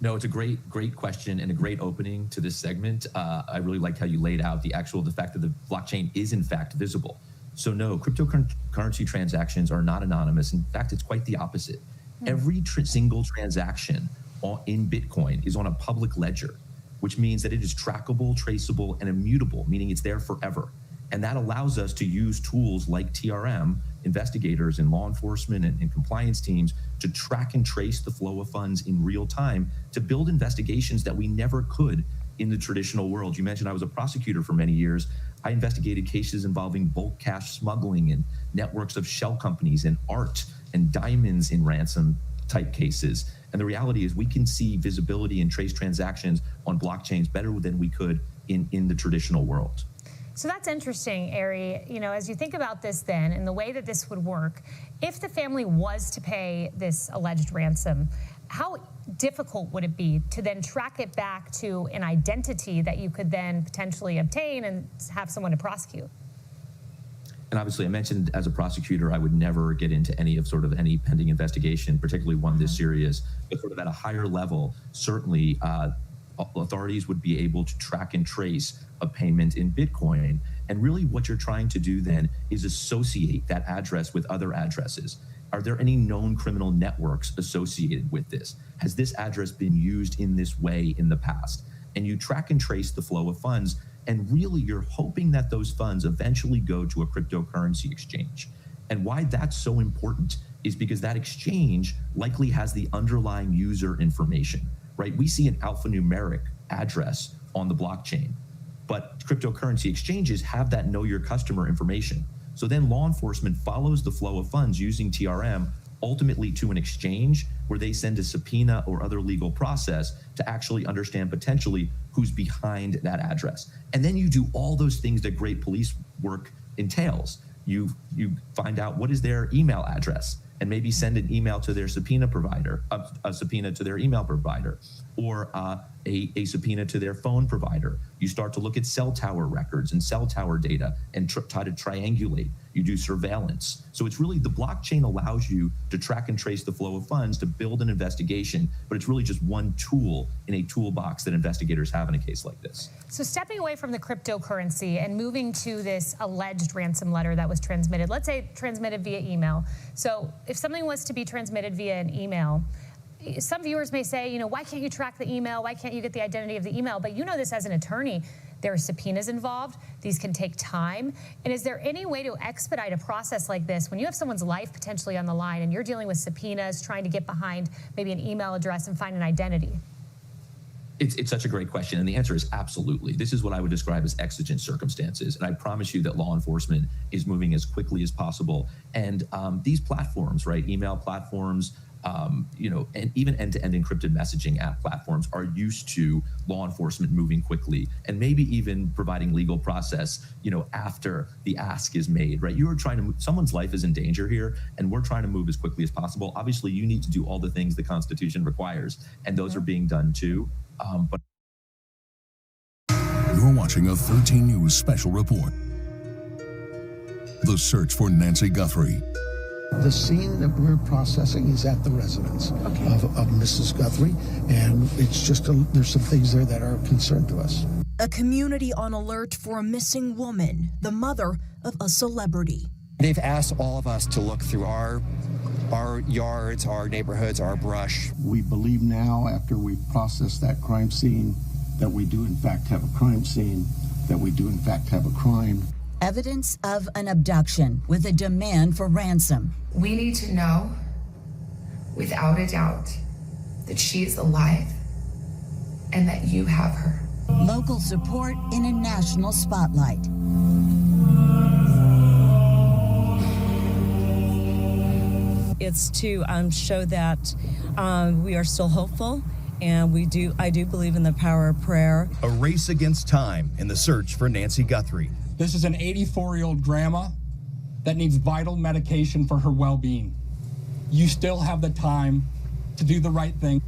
No, it's a great question and a great opening to this segment. I really liked how you laid out the fact that the blockchain is in fact visible. So no, cryptocurrency transactions are not anonymous. In fact, it's quite the opposite. Every single transaction in Bitcoin is on a public ledger, which means that it is trackable, traceable, and immutable, meaning it's there forever. And that allows us to use tools like TRM, investigators and law enforcement and compliance teams, to track and trace the flow of funds in real time to build investigations that we never could in the traditional world. You mentioned I was a prosecutor for many years. I investigated cases involving bulk cash smuggling and networks of shell companies and art and diamonds in ransom type cases. And the reality is we can see visibility and trace transactions on blockchains better than we could in the traditional world. So that's interesting, Ari. You know, as you think about this then and the way that this would work, if the family was to pay this alleged ransom, how difficult would it be to then track it back to an identity that you could then potentially obtain and have someone to prosecute? And obviously, I mentioned as a prosecutor, I would never get into any pending investigation, particularly one this serious, but sort of at a higher level, certainly authorities would be able to track and trace a payment in Bitcoin. And really what you're trying to do then is associate that address with other addresses. Are there any known criminal networks associated with this? Has this address been used in this way in the past? And you track and trace the flow of funds, and really you're hoping that those funds eventually go to a cryptocurrency exchange. And why that's so important is because that exchange likely has the underlying user information, right? We see an alphanumeric address on the blockchain, but cryptocurrency exchanges have that know your customer information. So then law enforcement follows the flow of funds using TRM ultimately to an exchange where they send a subpoena or other legal process to actually understand potentially who's behind that address. And then you do all those things that great police work entails. You find out what is their email address and maybe send an email to their subpoena provider, a subpoena to their email provider, or a subpoena to their phone provider. You start to look at cell tower records and cell tower data and try to triangulate. You do surveillance. So it's really the blockchain allows you to track and trace the flow of funds to build an investigation, but it's really just one tool in a toolbox that investigators have in a case like this. So stepping away from the cryptocurrency and moving to this alleged ransom letter that was transmitted, let's say transmitted via email. So if something was to be transmitted via an email, some viewers may say, why can't you track the email? Why can't you get the identity of the email? But you know this as an attorney. There are subpoenas involved. These can take time. And is there any way to expedite a process like this when you have someone's life potentially on the line and you're dealing with subpoenas, trying to get behind maybe an email address and find an identity? It's such a great question, and the answer is absolutely. This is what I would describe as exigent circumstances, and I promise you that law enforcement is moving as quickly as possible. And these platforms, right, email platforms, and even end-to-end encrypted messaging app platforms are used to law enforcement moving quickly and maybe even providing legal process, after the ask is made, right? You are trying to move, someone's life is in danger here, and we're trying to move as quickly as possible. Obviously, you need to do all the things the Constitution requires, and those are being done too. But you're watching a 13 News special report. The search for Nancy Guthrie. The scene that we're processing is at the residence of Mrs. Guthrie, and it's just there's some things there that are of concern to us. A community on alert for a missing woman, the mother of a celebrity. They've asked all of us to look through our yards, our neighborhoods, our brush. We believe now, after we've processed that crime scene, that we do in fact have a crime scene, that we do in fact have a crime. Evidence of an abduction with a demand for ransom. We need to know, without a doubt, that she is alive and that you have her. Local support in a national spotlight. It's to show that we are still hopeful, and I do believe in the power of prayer. A race against time in the search for Nancy Guthrie. This is an 84-year-old grandma that needs vital medication for her well-being. You still have the time to do the right thing.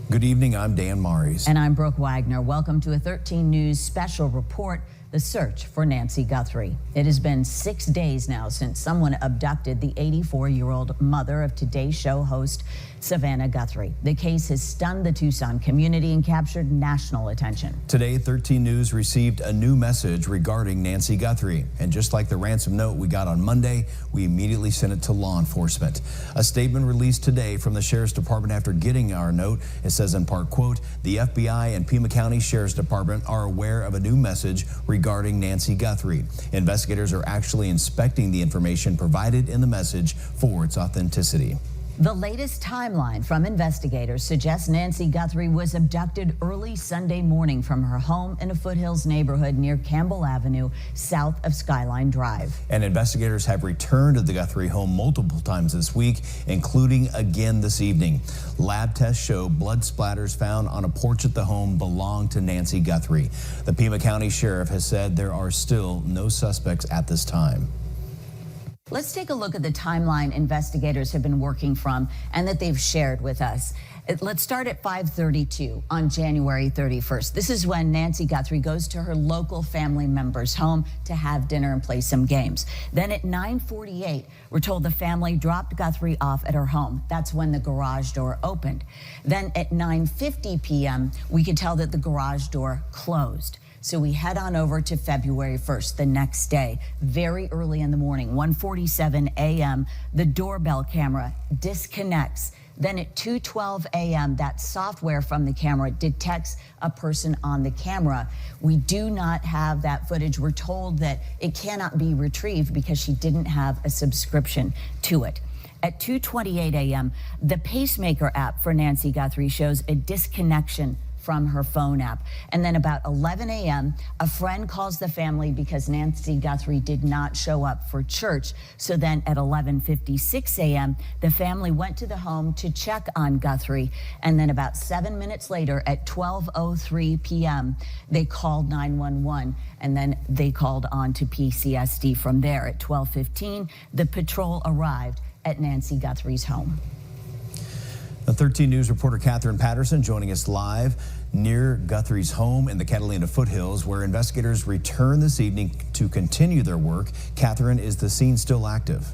Good evening, I'm Dan Maries. And I'm Brooke Wagner. Welcome to a 13 News special report, the search for Nancy Guthrie. It has been 6 days now since someone abducted the 84-year-old mother of Today Show host Savannah Guthrie. The case has stunned the Tucson community and captured national attention. Today, 13 News received a new message regarding Nancy Guthrie. And just like the ransom note we got on Monday, we immediately sent it to law enforcement. A statement released today from the Sheriff's Department after getting our note, it says in part, quote, the FBI and Pima County Sheriff's Department are aware of a new message regarding Nancy Guthrie. Investigators are actually inspecting the information provided in the message for its authenticity. The latest timeline from investigators suggests Nancy Guthrie was abducted early Sunday morning from her home in a Foothills neighborhood near Campbell Avenue, south of Skyline Drive. And investigators have returned to the Guthrie home multiple times this week, including again this evening. Lab tests show blood splatters found on a porch at the home belonged to Nancy Guthrie. The Pima County Sheriff has said there are still no suspects at this time. Let's take a look at the timeline investigators have been working from and that they've shared with us. Let's start at 5:32 on January 31st. This is when Nancy Guthrie goes to her local family member's home to have dinner and play some games. Then at 9:48, we're told the family dropped Guthrie off at her home. That's when the garage door opened. Then at 9:50 p.m., we could tell that the garage door closed. So we head on over to February 1st, the next day, very early in the morning, 1:47 a.m., the doorbell camera disconnects. Then at 2:12 a.m., that software from the camera detects a person on the camera. We do not have that footage. We're told that it cannot be retrieved because she didn't have a subscription to it. At 2:28 a.m., the pacemaker app for Nancy Guthrie shows a disconnection from her phone app. And then about 11 a.m., a friend calls the family because Nancy Guthrie did not show up for church. So then at 11:56 a.m., the family went to the home to check on Guthrie. And then about 7 minutes later at 12:03 p.m., they called 911. And then they called on to PCSD from there. At 12:15, the patrol arrived at Nancy Guthrie's home. The 13 News reporter Catherine Patterson joining us live near Guthrie's home in the Catalina foothills, where investigators return this evening to continue their work. Catherine, is the scene still active?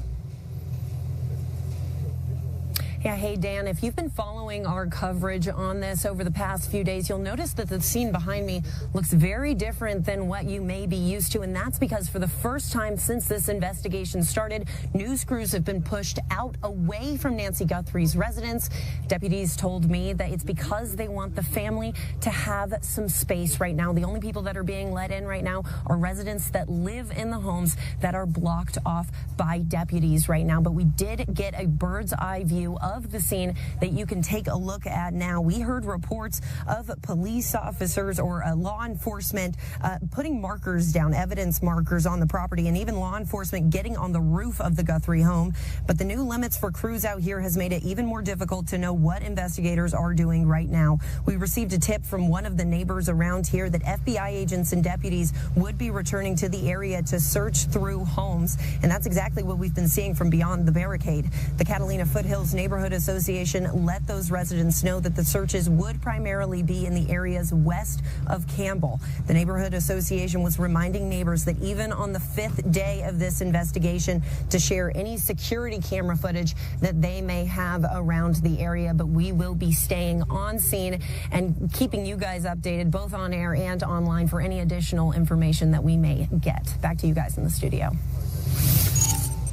Yeah, hey, Dan, if you've been following our coverage on this over the past few days, you'll notice that the scene behind me looks very different than what you may be used to. And that's because for the first time since this investigation started, news crews have been pushed out away from Nancy Guthrie's residence. Deputies told me that it's because they want the family to have some space right now. The only people that are being let in right now are residents that live in the homes that are blocked off by deputies right now. But we did get a bird's eye view of the scene that you can take a look at now. We heard reports of police officers or law enforcement putting markers down, evidence markers on the property, and even law enforcement getting on the roof of the Guthrie home. But the new limits for crews out here has made it even more difficult to know what investigators are doing right now. We received a tip from one of the neighbors around here that FBI agents and deputies would be returning to the area to search through homes, and that's exactly what we've been seeing from beyond the barricade. The Catalina Foothills Neighborhood Association let those residents know that the searches would primarily be in the areas west of Campbell. The Neighborhood Association was reminding neighbors that even on the 5th day of this investigation to share any security camera footage that they may have around the area, but we will be staying on scene and keeping you guys updated both on air and online for any additional information that we may get. Back to you guys in the studio.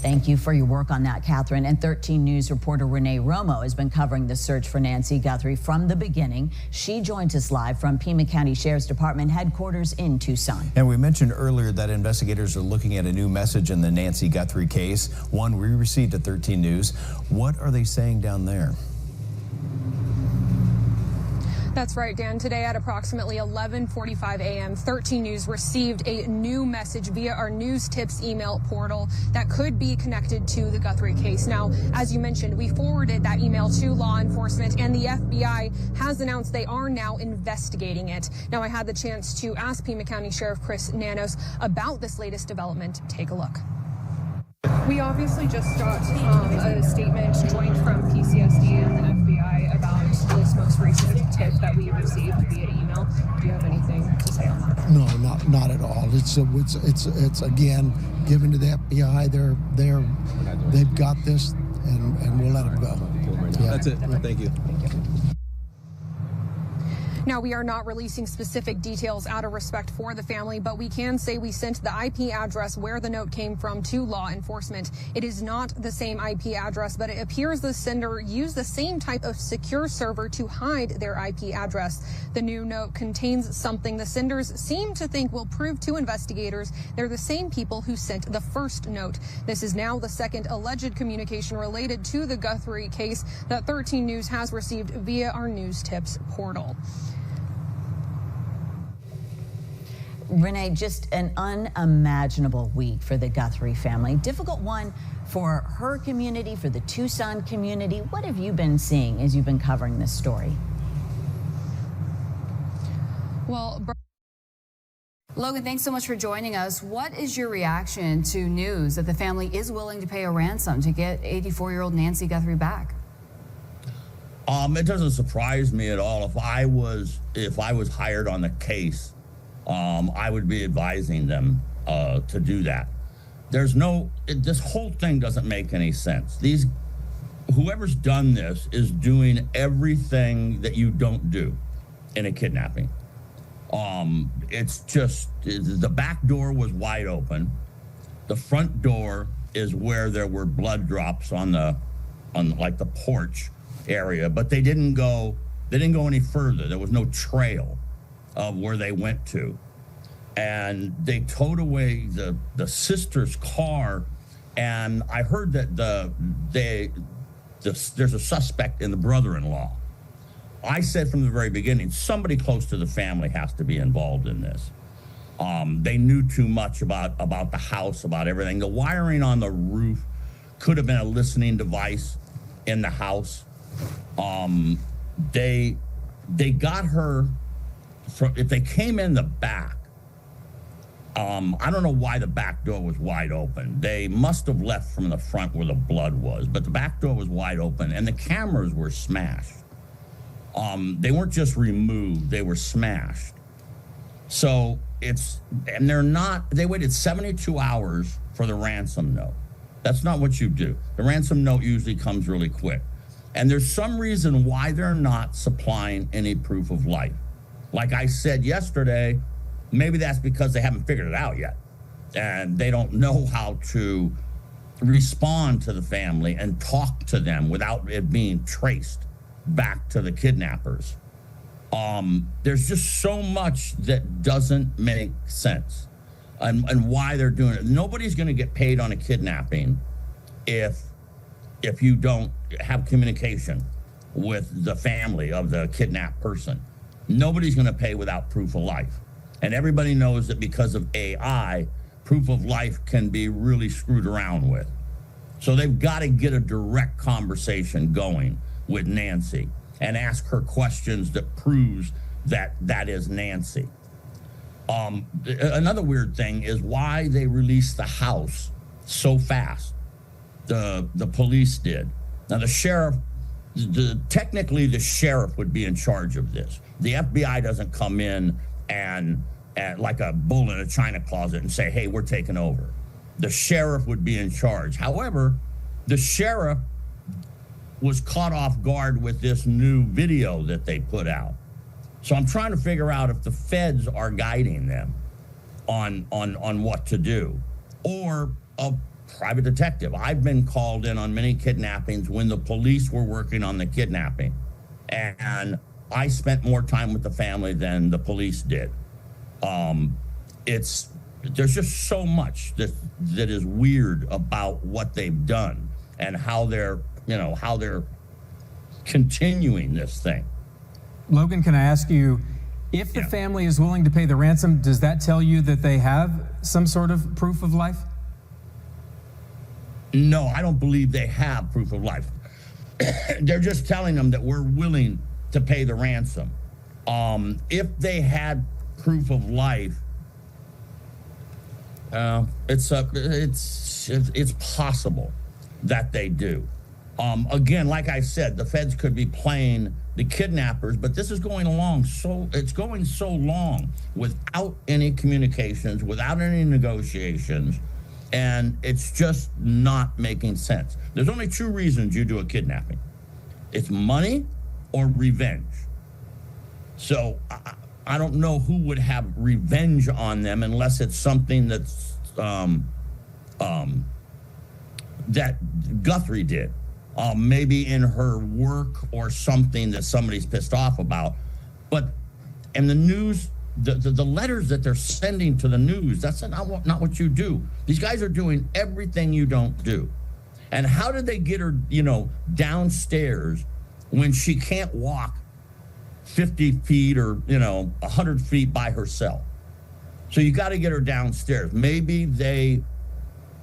Thank you for your work on that, Catherine. And 13 News reporter Renee Romo has been covering the search for Nancy Guthrie from the beginning. She joins us live from Pima County Sheriff's Department headquarters in Tucson. And we mentioned earlier that investigators are looking at a new message in the Nancy Guthrie case, one we received at 13 News. What are they saying down there? That's right, Dan. Today at approximately 11:45 a.m., 13 News received a new message via our news tips email portal that could be connected to the Guthrie case. Now, as you mentioned, we forwarded that email to law enforcement, and the FBI has announced they are now investigating it. Now, I had the chance to ask Pima County Sheriff Chris Nanos about this latest development. Take a look. We obviously just got a statement joined from PCSD and the FBI about this most recent tip that we received via email. Do you have anything to say on that? No, not at all. It's again given to the FBI. They've got this, and we'll let them go. Yeah. That's it. Thank you. Now, we are not releasing specific details out of respect for the family, but we can say we sent the IP address where the note came from to law enforcement. It is not the same IP address, but it appears the sender used the same type of secure server to hide their IP address. The new note contains something the senders seem to think will prove to investigators they're the same people who sent the first note. This is now the second alleged communication related to the Guthrie case that 13 News has received via our news tips portal. Renee, just an unimaginable week for the Guthrie family. Difficult one for her community, for the Tucson community. What have you been seeing as you've been covering this story? Well, Logan, thanks so much for joining us. What is your reaction to news that the family is willing to pay a ransom to get 84-year-old Nancy Guthrie back? It doesn't surprise me at all. If I was hired on the case, I would be advising them to do that. This whole thing doesn't make any sense. Whoever's done this is doing everything that you don't do in a kidnapping. It's just, the back door was wide open. The front door is where there were blood drops on like the porch area, but they didn't go any further. There was no trail of where they went to, and they towed away the sister's car. And I heard that there's a suspect in the brother-in-law. I said from the very beginning, somebody close to the family has to be involved in this. They knew too much about the house, about everything. The wiring on the roof could have been a listening device in the house. They got her. If they came in the back, I don't know why the back door was wide open. They must have left from the front where the blood was, but the back door was wide open, and the cameras were smashed. They weren't just removed, they were smashed. So they waited 72 hours for the ransom note. That's not what you do. The ransom note usually comes really quick. And there's some reason why they're not supplying any proof of life. Like I said yesterday, maybe that's because they haven't figured it out yet. And they don't know how to respond to the family and talk to them without it being traced back to the kidnappers. There's just so much that doesn't make sense and why they're doing it. Nobody's going to get paid on a kidnapping if you don't have communication with the family of the kidnapped person. Nobody's going to pay without proof of life. And everybody knows that because of AI, proof of life can be really screwed around with. So they've got to get a direct conversation going with Nancy and ask her questions that proves that that is Nancy. Another weird thing is why they released the house so fast. The police did. Now the sheriff, technically the sheriff would be in charge of this. The FBI doesn't come in and like a bull in a china closet and say, hey, we're taking over. The sheriff would be in charge. However, the sheriff was caught off guard with this new video that they put out. So I'm trying to figure out if the feds are guiding them on what to do, or a private detective. I've been called in on many kidnappings when the police were working on the kidnapping, and I spent more time with the family than the police did. There's just so much that is weird about what they've done and how they're continuing this thing. Logan, can I ask you, if the family is willing to pay the ransom, does that tell you that they have some sort of proof of life? No, I don't believe they have proof of life. They're just telling them that we're willing to pay the ransom. If they had proof of life, it's possible that they do. Again, like I said, the feds could be playing the kidnappers, but this is going along it's going so long without any communications, without any negotiations, and it's just not making sense. There's only two reasons you do a kidnapping. It's money or revenge. So I don't know who would have revenge on them unless it's something that's that Guthrie did. Maybe in her work or something that somebody's pissed off about. But in the news, the letters that they're sending to the news, that's not what you do. These guys are doing everything you don't do. And how did they get her, downstairs when she can't walk 50 feet or, 100 feet by herself? So you got to get her downstairs. Maybe they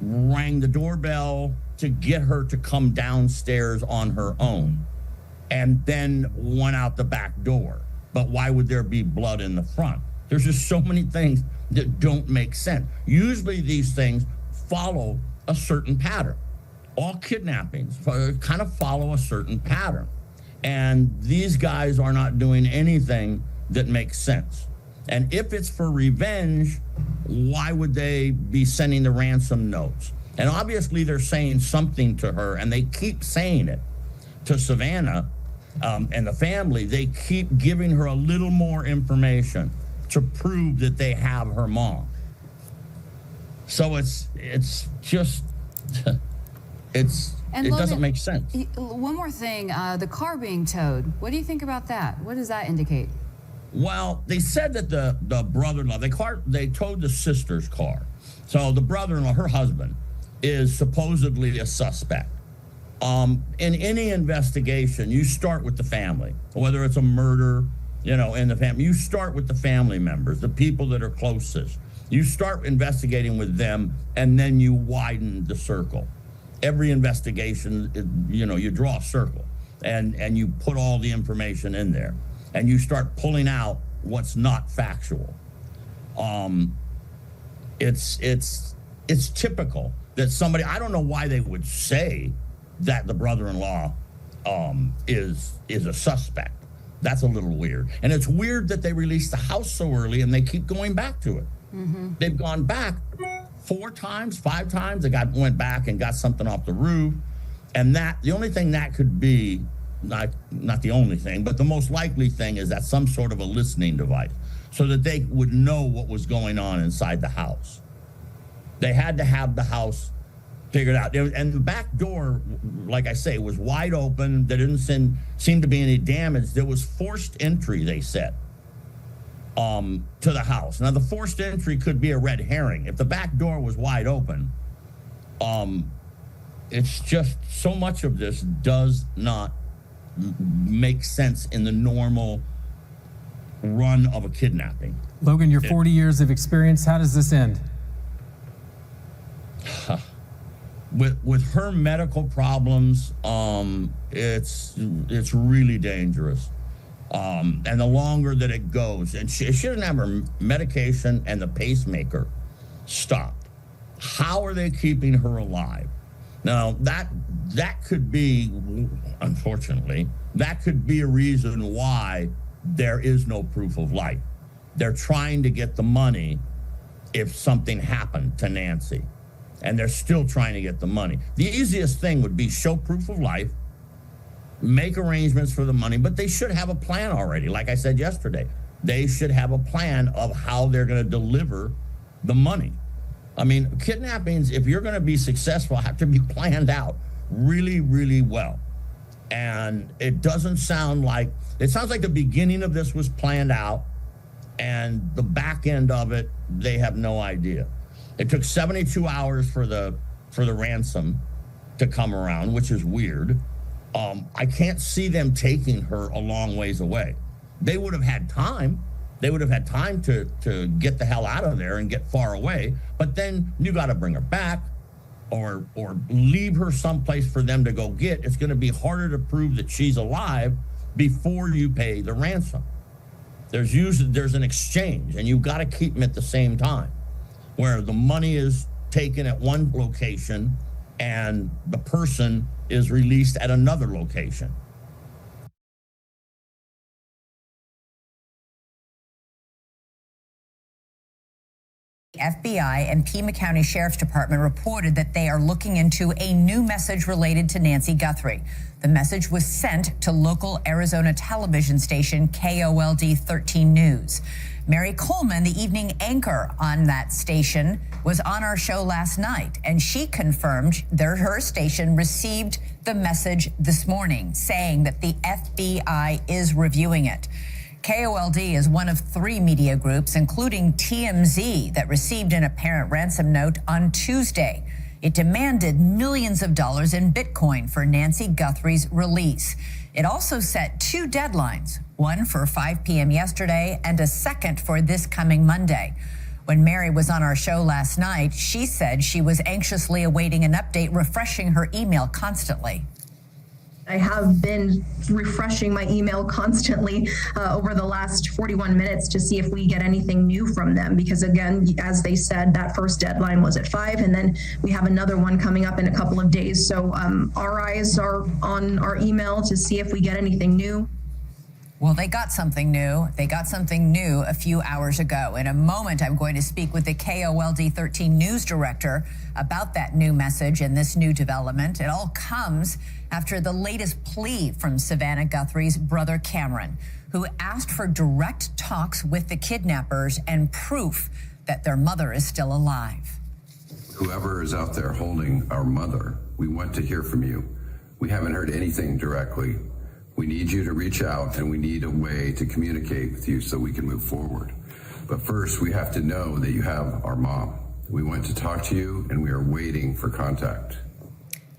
rang the doorbell to get her to come downstairs on her own and then went out the back door. But why would there be blood in the front? There's just so many things that don't make sense. Usually these things follow a certain pattern. All kidnappings kind of follow a certain pattern. And these guys are not doing anything that makes sense. And if it's for revenge, why would they be sending the ransom notes? And obviously they're saying something to her, and they keep saying it to Savannah and the family. They keep giving her a little more information to prove that they have her mom. So it doesn't make sense. One more thing, the car being towed. What do you think about that? What does that indicate? Well, they said that the brother-in-law, they towed the sister's car. So the brother-in-law, her husband, is supposedly a suspect. In any investigation, you start with the family, whether it's a murder, in the family. You start with the family members, the people that are closest. You start investigating with them, and then you widen the circle. Every investigation, you draw a circle, and you put all the information in there, and you start pulling out what's not factual. It's typical that somebody, I don't know why they would say that the brother-in-law is a suspect. That's a little weird. And it's weird that they released the house so early and they keep going back to it. Mm-hmm. They've gone back 4 times, 5 times. They went back and got something off the roof. And the only thing that could be not the only thing, but the most likely thing is that some sort of a listening device so that they would know what was going on inside the house. They had to have the house figured out. And the back door, like I say, was wide open. There didn't seem to be any damage. There was forced entry, they said, to the house. Now, the forced entry could be a red herring. If the back door was wide open, it's just so much of this does not make sense in the normal run of a kidnapping. Logan, your 40 years of experience, how does this end? With her medical problems, it's really dangerous. And the longer that it goes, and she didn't have her medication and the pacemaker stopped. How are they keeping her alive? Now, that could be, unfortunately, that could be a reason why there is no proof of life. They're trying to get the money if something happened to Nancy. And they're still trying to get the money. The easiest thing would be show proof of life, make arrangements for the money, but they should have a plan already. Like I said yesterday, they should have a plan of how they're going to deliver the money. I mean, kidnappings, if you're going to be successful, have to be planned out really, really well. And it doesn't sound like, it sounds like the beginning of this was planned out, and the back end of it, they have no idea. It took 72 hours for the ransom to come around, which is weird. I can't see them taking her a long ways away. They would have had time. They would have had time to get the hell out of there and get far away. But then you got to bring her back or leave her someplace for them to go get. It's going to be harder to prove that she's alive before you pay the ransom. There's an exchange, and you've got to keep them at the same time, where the money is taken at one location and the person is released at another location. FBI and Pima County Sheriff's Department reported that they are looking into a new message related to Nancy Guthrie. The message was sent to local Arizona television station KOLD 13 News. Mary Coleman, the evening anchor on that station, was on our show last night, and she confirmed that her station received the message this morning, saying that the FBI is reviewing it. KOLD is one of 3 media groups, including TMZ, that received an apparent ransom note on Tuesday. It demanded millions of dollars in Bitcoin for Nancy Guthrie's release. It also set 2 deadlines, one for 5 p.m. yesterday and a second for this coming Monday. When Mary was on our show last night, she said she was anxiously awaiting an update, refreshing her email constantly. I have been refreshing my email constantly over the last 41 minutes to see if we get anything new from them. Because again, as they said, that first deadline was at 5, and then we have another one coming up in a couple of days. So our eyes are on our email to see if we get anything new. Well, they got something new. They got something new a few hours ago. In a moment, I'm going to speak with the KOLD 13 news director about that new message and this new development. It all comes after the latest plea from Savannah Guthrie's brother Cameron, who asked for direct talks with the kidnappers and proof that their mother is still alive. Whoever is out there holding our mother, we want to hear from you. We haven't heard anything directly. We need you to reach out, and we need a way to communicate with you so we can move forward. But first, we have to know that you have our mom. We want to talk to you, and we are waiting for contact.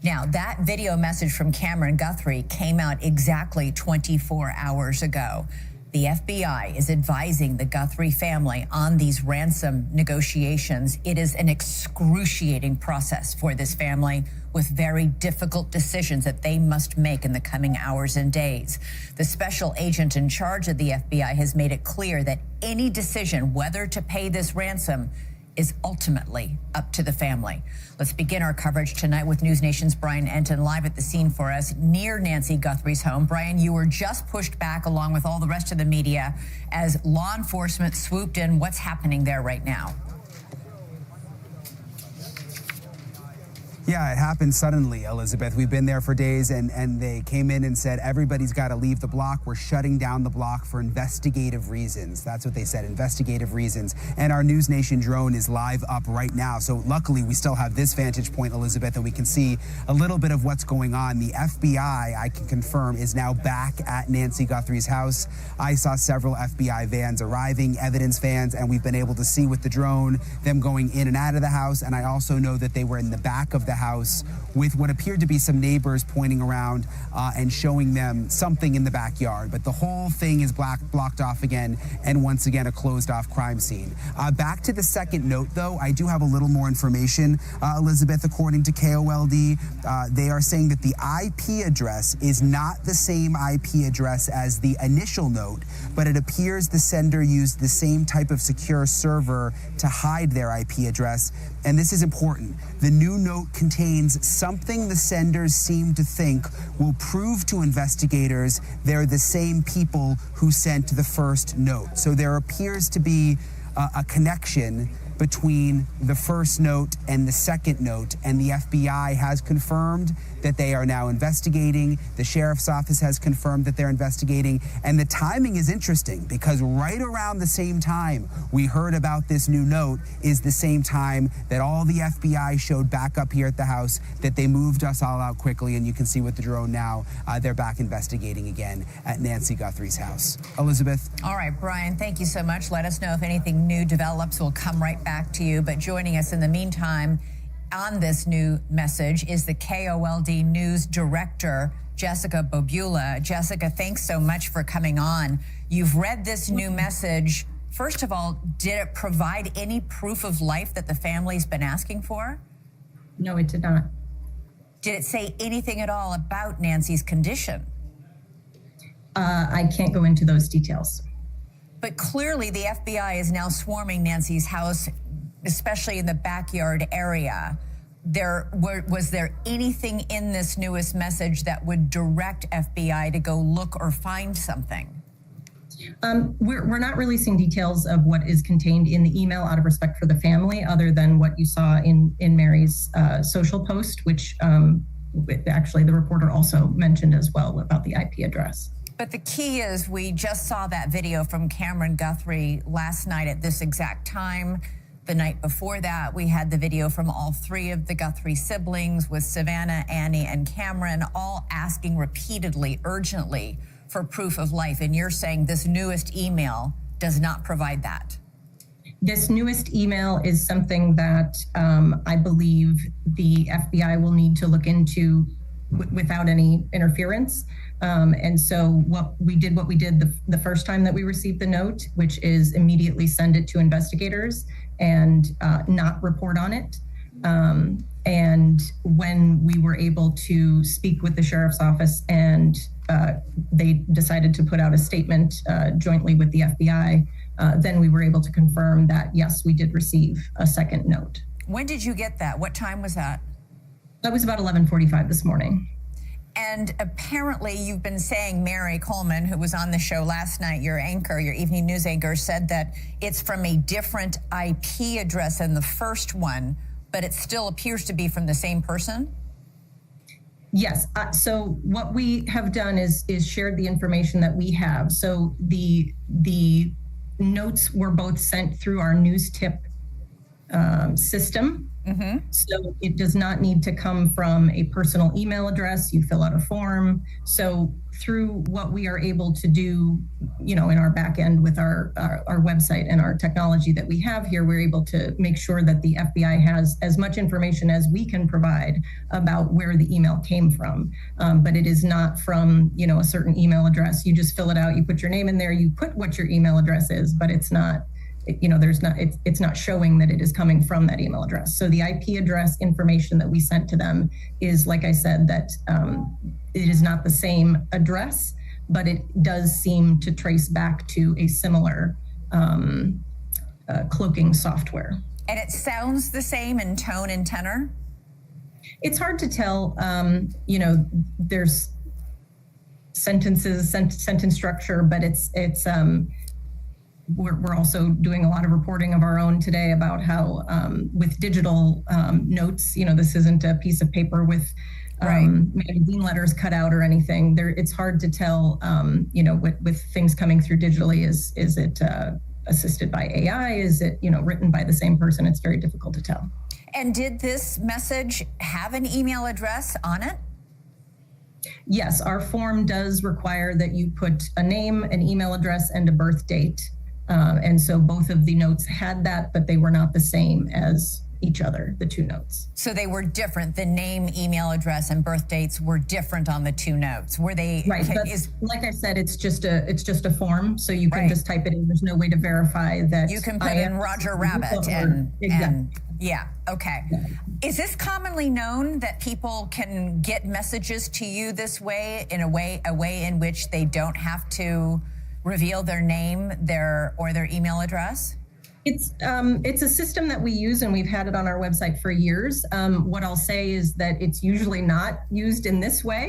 Now, that video message from Cameron Guthrie came out exactly 24 hours ago. The FBI is advising the Guthrie family on these ransom negotiations. It is an excruciating process for this family, with very difficult decisions that they must make in the coming hours and days. The special agent in charge of the FBI has made it clear that any decision whether to pay this ransom is ultimately up to the family. Let's begin our coverage tonight with News Nation's Brian Enton live at the scene for us near Nancy Guthrie's home. Brian, you were just pushed back along with all the rest of the media as law enforcement swooped in. What's happening there right now? Yeah, it happened suddenly, Elizabeth. We've been there for days, and they came in and said, everybody's got to leave the block. We're shutting down the block for investigative reasons. That's what they said, investigative reasons. And our News Nation drone is live up right now. So luckily, we still have this vantage point, Elizabeth, and we can see a little bit of what's going on. The FBI, I can confirm, is now back at Nancy Guthrie's house. I saw several FBI vans arriving, evidence vans, and we've been able to see with the drone them going in and out of the house. And I also know that they were in the back of the house with what appeared to be some neighbors pointing around and showing them something in the backyard. But the whole thing is blocked off again, and once again a closed off crime scene. Back to the second note, though, I do have a little more information, Elizabeth. According to KOLD, they are saying that the IP address is not the same IP address as the initial note, but it appears the sender used the same type of secure server to hide their IP address. And this is important. The new note contains something the senders seem to think will prove to investigators they're the same people who sent the first note. So there appears to be a connection between the first note and the second note, and the FBI has confirmed that they are now investigating. The sheriff's office has confirmed that they're investigating, and the timing is interesting because right around the same time we heard about this new note is the same time that all the FBI showed back up here at the house that they moved us all out quickly, and you can see with the drone now, they're back investigating again at Nancy Guthrie's house. Elizabeth? All right, Brian, thank you so much. Let us know if anything new develops. We'll come right back to you. But joining us in the meantime on this new message is the KOLD News Director, Jessica Bobula. Jessica, thanks so much for coming on. You've read this new message. First of all, did it provide any proof of life that the family's been asking for? No, it did not. Did it say anything at all about Nancy's condition? I can't go into those details. But clearly the FBI is now swarming Nancy's house, especially in the backyard area. Was there anything in this newest message that would direct FBI to go look or find something? We're not releasing details of what is contained in the email out of respect for the family, other than what you saw in Mary's social post, which actually the reporter also mentioned as well about the IP address. But the key is we just saw that video from Cameron Guthrie last night at this exact time. The night before that, we had the video from all three of the Guthrie siblings with Savannah, Annie, and Cameron, all asking repeatedly, urgently, for proof of life. And you're saying this newest email does not provide that. This newest email is something that I believe the FBI will need to look into without any interference. And so what we did the first time that we received the note, which is immediately send it to investigators and not report on it. And when we were able to speak with the sheriff's office and they decided to put out a statement jointly with the FBI, then we were able to confirm that, yes, we did receive a second note. When did you get that? What time was that? That was about 11:45 this morning. And apparently you've been saying, Mary Coleman, who was on the show last night, your anchor, your evening news anchor, said that it's from a different IP address than the first one, but it still appears to be from the same person? Yes. So what we have done is shared the information that we have. So the notes were both sent through our news tip system. Mm-hmm. So it does not need to come from a personal email address. You fill out a form. So through what we are able to do, in our back end with our website and our technology that we have here, we're able to make sure that the FBI has as much information as we can provide about where the email came from. But it is not from, a certain email address. You just fill it out, you put your name in there, you put what your email address is, but it's not, it's not showing that it is coming from that email address. So the IP address information that we sent to them is, like I said, that it is not the same address, but it does seem to trace back to a similar cloaking software. And it sounds the same in tone and tenor? It's hard to tell. There's sentence structure, but it's we're also doing a lot of reporting of our own today about how with digital notes, this isn't a piece of paper with magazine letters cut out or anything. It's hard to tell, with things coming through digitally, is it assisted by AI? Is it, written by the same person? It's very difficult to tell. And did this message have an email address on it? Yes, our form does require that you put a name, an email address, and a birth date. And so both of the notes had that, but they were not the same as each other, the two notes. So they were different. The name, email address, and birth dates were different on the two notes. Were they? Right. Like I said, it's just a form, so you can just type it in. There's no way to verify that. You can put in Roger Rabbit and yeah. Okay. Yeah. Is this commonly known that people can get messages to you this way, in a way in which they don't have to reveal their name, their email address? It's a system that we use, and we've had it on our website for years. What I'll say is that it's usually not used in this way.